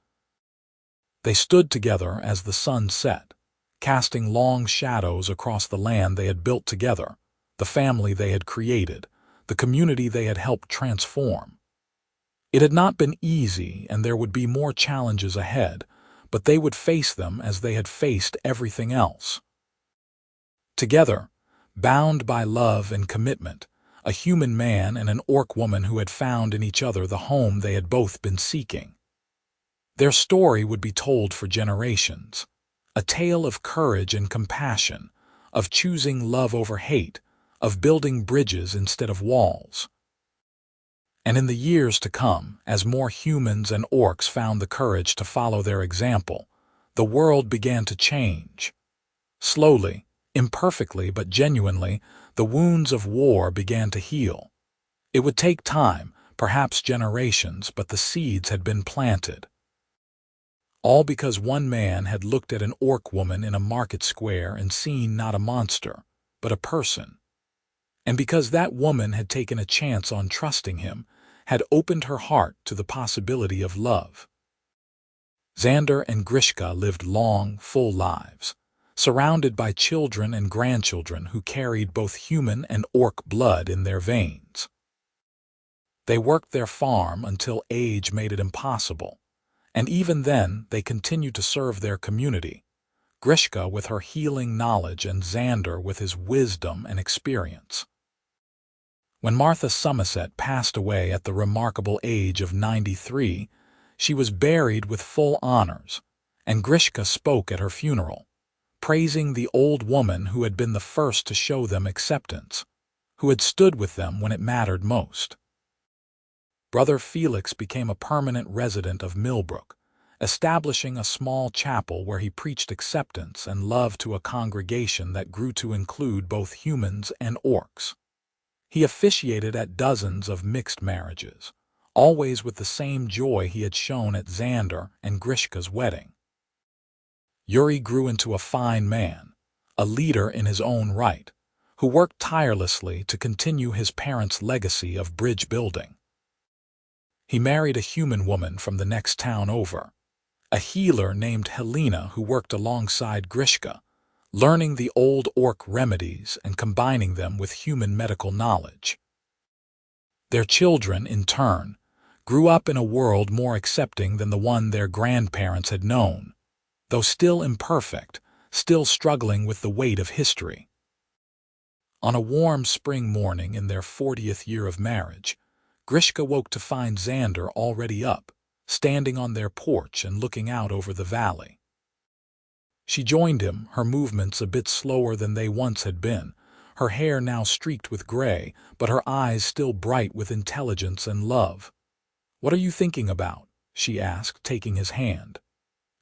They stood together as the sun set, casting long shadows across the land they had built together, the family they had created, the community they had helped transform. It had not been easy, and there would be more challenges ahead, but they would face them as they had faced everything else. Together, bound by love and commitment, a human man and an orc woman who had found in each other the home they had both been seeking. Their story would be told for generations, a tale of courage and compassion, of choosing love over hate, of building bridges instead of walls. And in the years to come, as more humans and orcs found the courage to follow their example, the world began to change. Slowly, imperfectly but genuinely, the wounds of war began to heal. It would take time, perhaps generations, but the seeds had been planted. All because one man had looked at an orc woman in a market square and seen not a monster, but a person. And because that woman had taken a chance on trusting him, had opened her heart to the possibility of love. Zander and Grishka lived long, full lives, surrounded by children and grandchildren who carried both human and orc blood in their veins. They worked their farm until age made it impossible, and even then they continued to serve their community, Grishka with her healing knowledge and Zander with his wisdom and experience. When Martha Somerset passed away at the remarkable age of 93, She was buried with full honors, and Grishka spoke at her funeral, praising the old woman who had been the first to show them acceptance, who had stood with them when it mattered most. Brother Felix became a permanent resident of Millbrook, establishing a small chapel where he preached acceptance and love to a congregation that grew to include both humans and orcs. He officiated at dozens of mixed marriages, always with the same joy he had shown at Zander and Grishka's wedding. Yuri grew into a fine man, a leader in his own right, who worked tirelessly to continue his parents' legacy of bridge building. He married a human woman from the next town over, a healer named Helena who worked alongside Grishka, learning the old orc remedies and combining them with human medical knowledge. Their children, in turn, grew up in a world more accepting than the one their grandparents had known, though still imperfect, still struggling with the weight of history. On a warm spring morning in their 40th year of marriage, Grishka woke to find Zander already up, standing on their porch and looking out over the valley. She joined him, her movements a bit slower than they once had been, her hair now streaked with gray, but her eyes still bright with intelligence and love. "What are you thinking about?" she asked, taking his hand.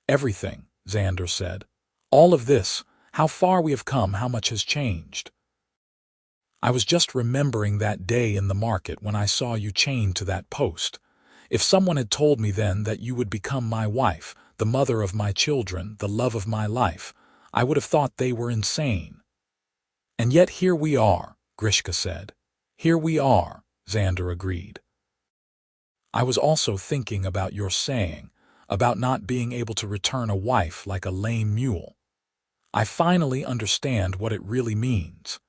"Everything," Zander said. "All of this, how far we have come, how much has changed. I was just remembering that day in the market when I saw you chained to that post. If someone had told me then that you would become my wife, the mother of my children, the love of my life, I would have thought they were insane." "And yet here we are," Grishka said. "Here we are," Zander agreed. "I was also thinking about your saying, about not being able to return a wife like a lame mule. I finally understand what it really means.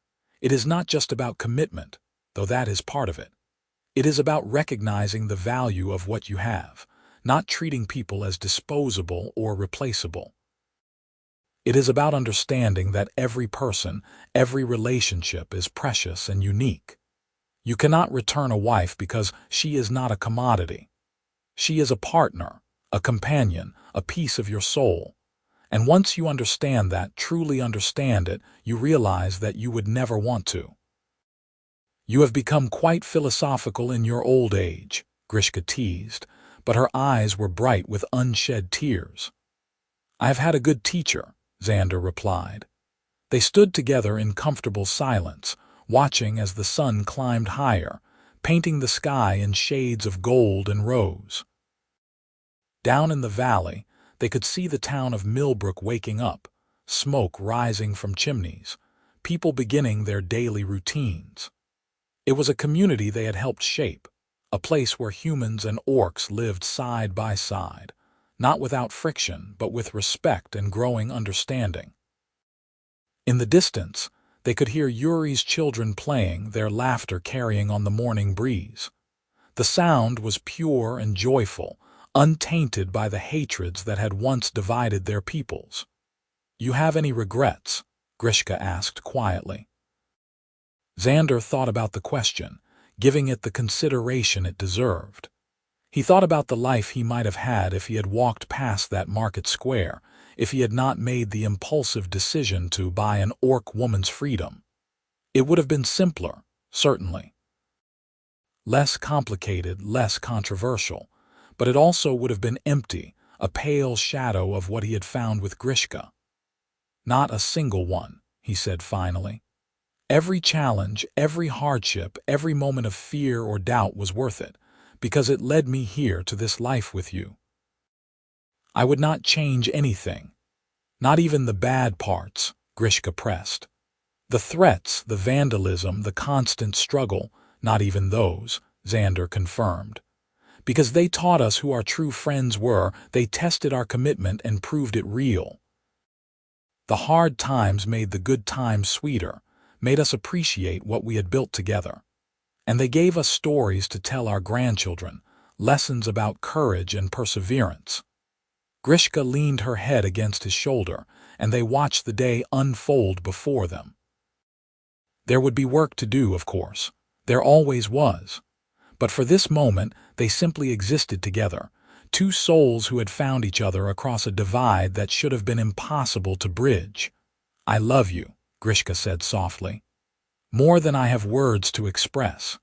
It is not just about commitment, though that is part of it. It is about recognizing the value of what you have, not treating people as disposable or replaceable. It is about understanding that every person, every relationship is precious and unique. You cannot return a wife because she is not a commodity. She is a partner, a companion, a piece of your soul. And once you understand that, truly understand it, you realize that you would never want to." "You have become quite philosophical in your old age," Grishka teased, but her eyes were bright with unshed tears. "I have had a good teacher," Zander replied. They stood together in comfortable silence, watching as the sun climbed higher, painting the sky in shades of gold and rose. Down in the valley, they could see the town of Millbrook waking up, smoke rising from chimneys, people beginning their daily routines. It was a community they had helped shape, a place where humans and orcs lived side by side, not without friction, but with respect and growing understanding. In the distance, they could hear Yuri's children playing, their laughter carrying on the morning breeze. The sound was pure and joyful, untainted by the hatreds that had once divided their peoples. "You have any regrets?" Grishka asked quietly. Zander thought about the question, giving it the consideration it deserved. He thought about the life he might have had if he had walked past that market square, if he had not made the impulsive decision to buy an orc woman's freedom. It would have been simpler, certainly. Less complicated, less controversial, but it also would have been empty, a pale shadow of what he had found with Grishka. "Not a single one," he said finally. "Every challenge, every hardship, every moment of fear or doubt was worth it, because it led me here to this life with you. I would not change anything, not even the bad parts," Grishka pressed. "The threats, the vandalism, the constant struggle, not even those," Zander confirmed. "Because they taught us who our true friends were, they tested our commitment and proved it real. The hard times made the good times sweeter, made us appreciate what we had built together. And they gave us stories to tell our grandchildren, lessons about courage and perseverance." Grishka leaned her head against his shoulder, and they watched the day unfold before them. There would be work to do, of course. There always was. But for this moment, they simply existed together, two souls who had found each other across a divide that should have been impossible to bridge. "I love you," Grishka said softly, "more than I have words to express.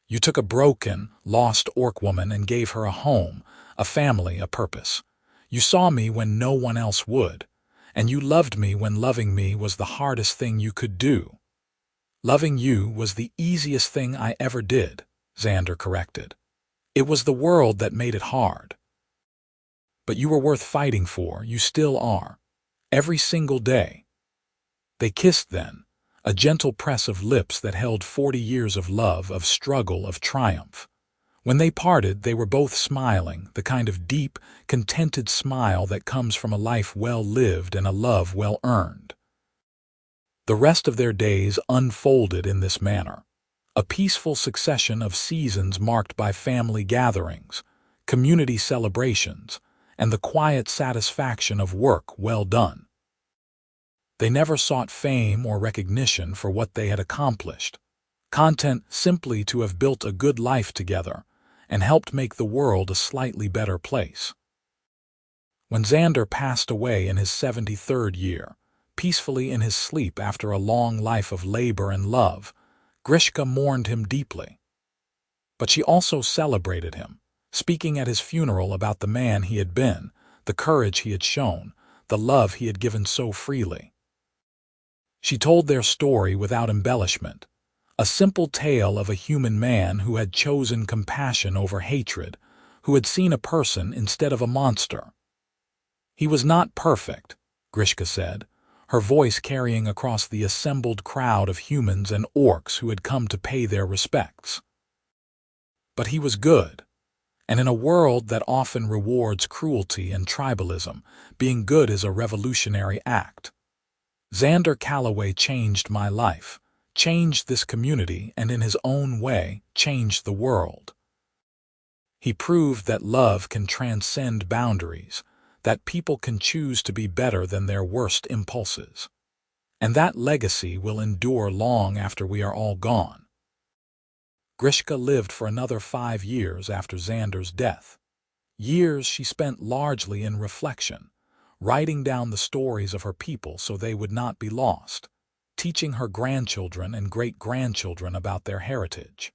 You took a broken, lost orc woman and gave her a home, a family, a purpose. You saw me when no one else would, and you loved me when loving me was the hardest thing you could do." "Loving you was the easiest thing I ever did," Zander corrected. "It was the world that made it hard. But you were worth fighting for, you still are. Every single day." They kissed then, a gentle press of lips that held 40 years of love, of struggle, of triumph. When they parted, they were both smiling, the kind of deep, contented smile that comes from a life well lived and a love well earned. The rest of their days unfolded in this manner, a peaceful succession of seasons marked by family gatherings, community celebrations, and the quiet satisfaction of work well done. They never sought fame or recognition for what they had accomplished, content simply to have built a good life together and helped make the world a slightly better place. When Zander passed away in his 73rd year, peacefully in his sleep after a long life of labor and love, Grishka mourned him deeply. But she also celebrated him, speaking at his funeral about the man he had been, the courage he had shown, the love he had given so freely. She told their story without embellishment, a simple tale of a human man who had chosen compassion over hatred, who had seen a person instead of a monster. "He was not perfect," Grishka said, her voice carrying across the assembled crowd of humans and orcs who had come to pay their respects. "But he was good, and in a world that often rewards cruelty and tribalism, being good is a revolutionary act. Zander Calloway changed my life, changed this community, and in his own way, changed the world. He proved that love can transcend boundaries, that people can choose to be better than their worst impulses. And that legacy will endure long after we are all gone." Grishka lived for another 5 years after Zander's death. Years she spent largely in reflection, writing down the stories of her people so they would not be lost, teaching her grandchildren and great-grandchildren about their heritage.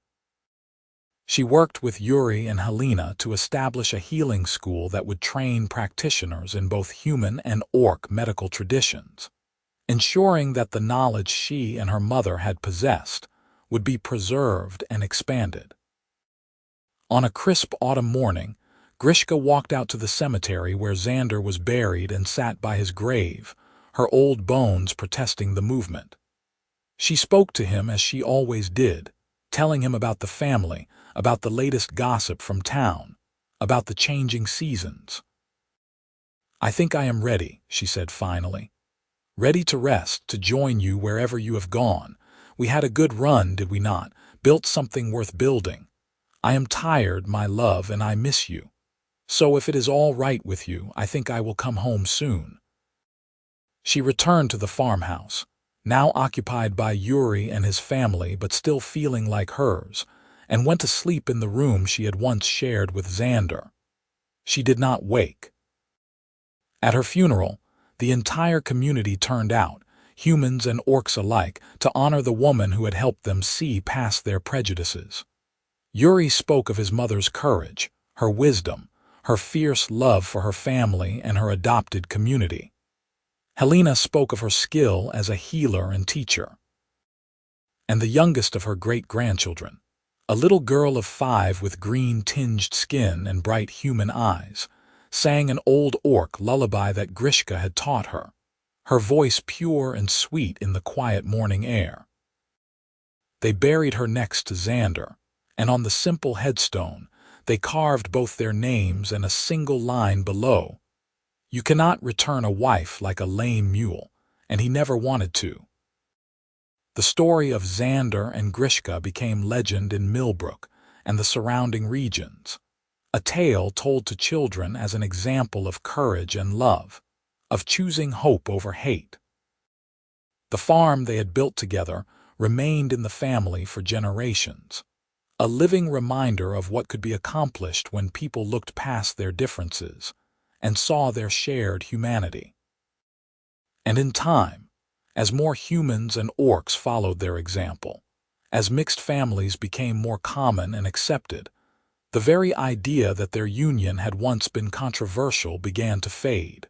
She worked with Yuri and Helena to establish a healing school that would train practitioners in both human and orc medical traditions, ensuring that the knowledge she and her mother had possessed would be preserved and expanded. On a crisp autumn morning, Grishka walked out to the cemetery where Zander was buried and sat by his grave, her old bones protesting the movement. She spoke to him as she always did, telling him about the family, about the latest gossip from town, about the changing seasons. "I think I am ready," she said finally. "Ready to rest, to join you wherever you have gone. We had a good run, did we not? Built something worth building. I am tired, my love, and I miss you. So if it is all right with you, I think I will come home soon." She returned to the farmhouse, now occupied by Yuri and his family but still feeling like hers, and went to sleep in the room she had once shared with Zander. She did not wake. At her funeral, the entire community turned out, humans and orcs alike, to honor the woman who had helped them see past their prejudices. Yuri spoke of his mother's courage, her wisdom, her fierce love for her family and her adopted community. Helena spoke of her skill as a healer and teacher. And the youngest of her great-grandchildren, a little girl of 5 with green-tinged skin and bright human eyes, sang an old orc lullaby that Grishka had taught her, her voice pure and sweet in the quiet morning air. They buried her next to Zander, and on the simple headstone, they carved both their names and a single line below: "You cannot return a wife like a lame mule," and he never wanted to. The story of Zander and Grishka became legend in Millbrook and the surrounding regions, a tale told to children as an example of courage and love, of choosing hope over hate. The farm they had built together remained in the family for generations, a living reminder of what could be accomplished when people looked past their differences and saw their shared humanity. And in time, as more humans and orcs followed their example, as mixed families became more common and accepted, the very idea that their union had once been controversial began to fade.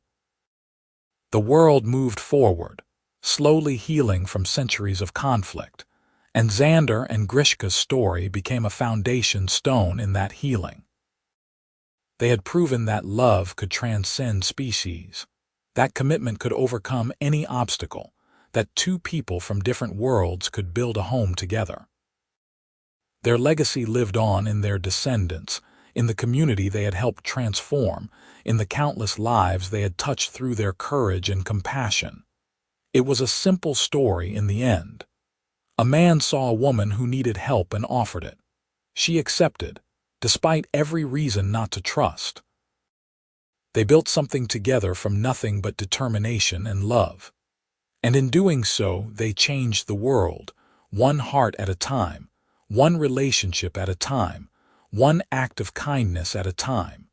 The world moved forward, slowly healing from centuries of conflict, and Zander and Grishka's story became a foundation stone in that healing. They had proven that love could transcend species, that commitment could overcome any obstacle, that two people from different worlds could build a home together. Their legacy lived on in their descendants, in the community they had helped transform, in the countless lives they had touched through their courage and compassion. It was a simple story in the end. A man saw a woman who needed help and offered it. She accepted, despite every reason not to trust. They built something together from nothing but determination and love. And in doing so, they changed the world, one heart at a time, one relationship at a time, one act of kindness at a time.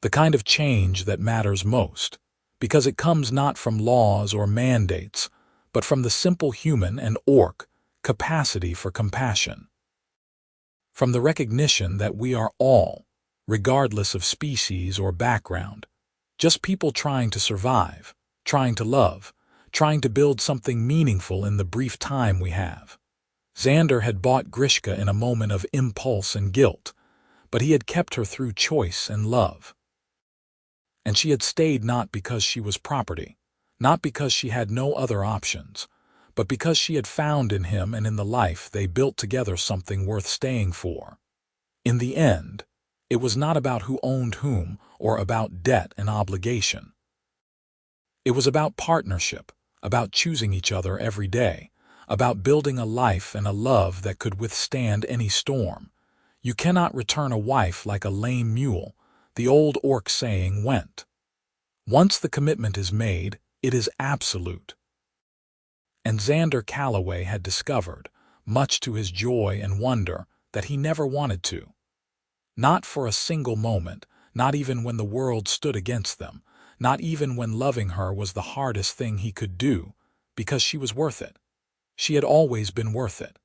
The kind of change that matters most, because it comes not from laws or mandates, but from the simple human and orc capacity for compassion. From the recognition that we are all, regardless of species or background, just people trying to survive, trying to love, trying to build something meaningful in the brief time we have. Zander had bought Grishka in a moment of impulse and guilt, but he had kept her through choice and love. And she had stayed not because she was property, not because she had no other options, but because she had found in him and in the life they built together something worth staying for. In the end, it was not about who owned whom or about debt and obligation. It was about partnership, about choosing each other every day, about building a life and a love that could withstand any storm. You cannot return a wife like a lame mule, the old orc saying went. Once the commitment is made, it is absolute. And Zander Calloway had discovered, much to his joy and wonder, that he never wanted to. Not for a single moment, not even when the world stood against them, not even when loving her was the hardest thing he could do, because she was worth it. She had always been worth it.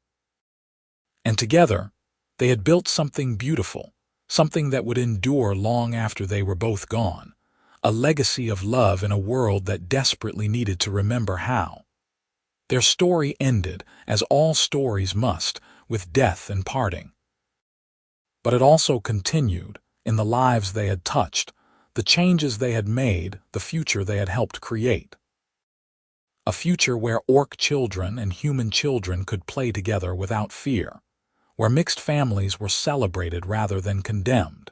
And together, they had built something beautiful, something that would endure long after they were both gone, a legacy of love in a world that desperately needed to remember how. Their story ended, as all stories must, with death and parting. But it also continued, in the lives they had touched, the changes they had made, the future they had helped create. A future where orc children and human children could play together without fear, where mixed families were celebrated rather than condemned,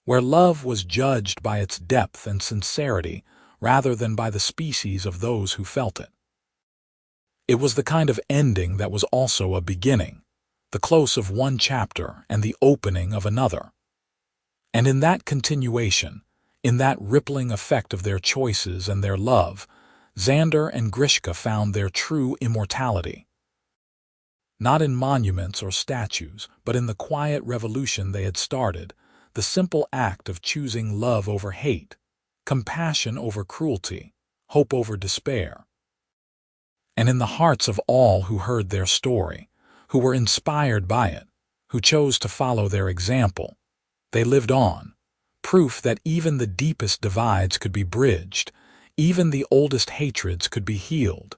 where love was judged by its depth and sincerity rather than by the species of those who felt it. It was the kind of ending that was also a beginning, the close of one chapter and the opening of another. And in that continuation, in that rippling effect of their choices and their love, Zander and Grishka found their true immortality. Not in monuments or statues, but in the quiet revolution they had started, the simple act of choosing love over hate, compassion over cruelty, hope over despair. And in the hearts of all who heard their story, who were inspired by it, who chose to follow their example, they lived on, proof that even the deepest divides could be bridged, even the oldest hatreds could be healed,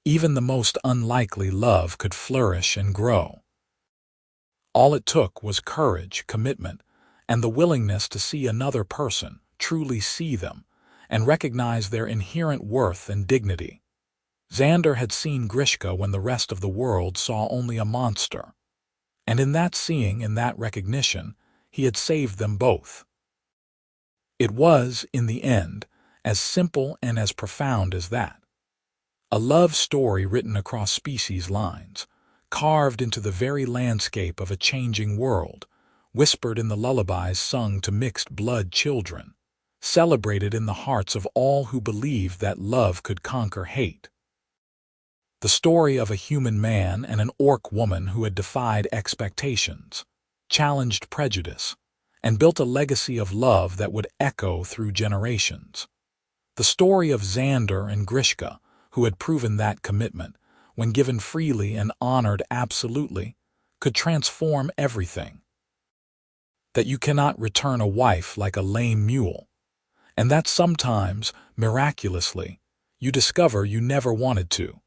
even the most unlikely love could flourish and grow. All it took was courage, commitment, and the willingness to see another person, truly see them, and recognize their inherent worth and dignity. Zander had seen Grishka when the rest of the world saw only a monster. And in that seeing, in that recognition, he had saved them both. It was, in the end, as simple and as profound as that. A love story written across species lines, carved into the very landscape of a changing world, whispered in the lullabies sung to mixed-blood children, celebrated in the hearts of all who believed that love could conquer hate. The story of a human man and an orc woman who had defied expectations, challenged prejudice, and built a legacy of love that would echo through generations. The story of Zander and Grishka, who had proven that commitment, when given freely and honored absolutely, could transform everything. That you cannot return a wife like a lame mule, and that sometimes, miraculously, you discover you never wanted to.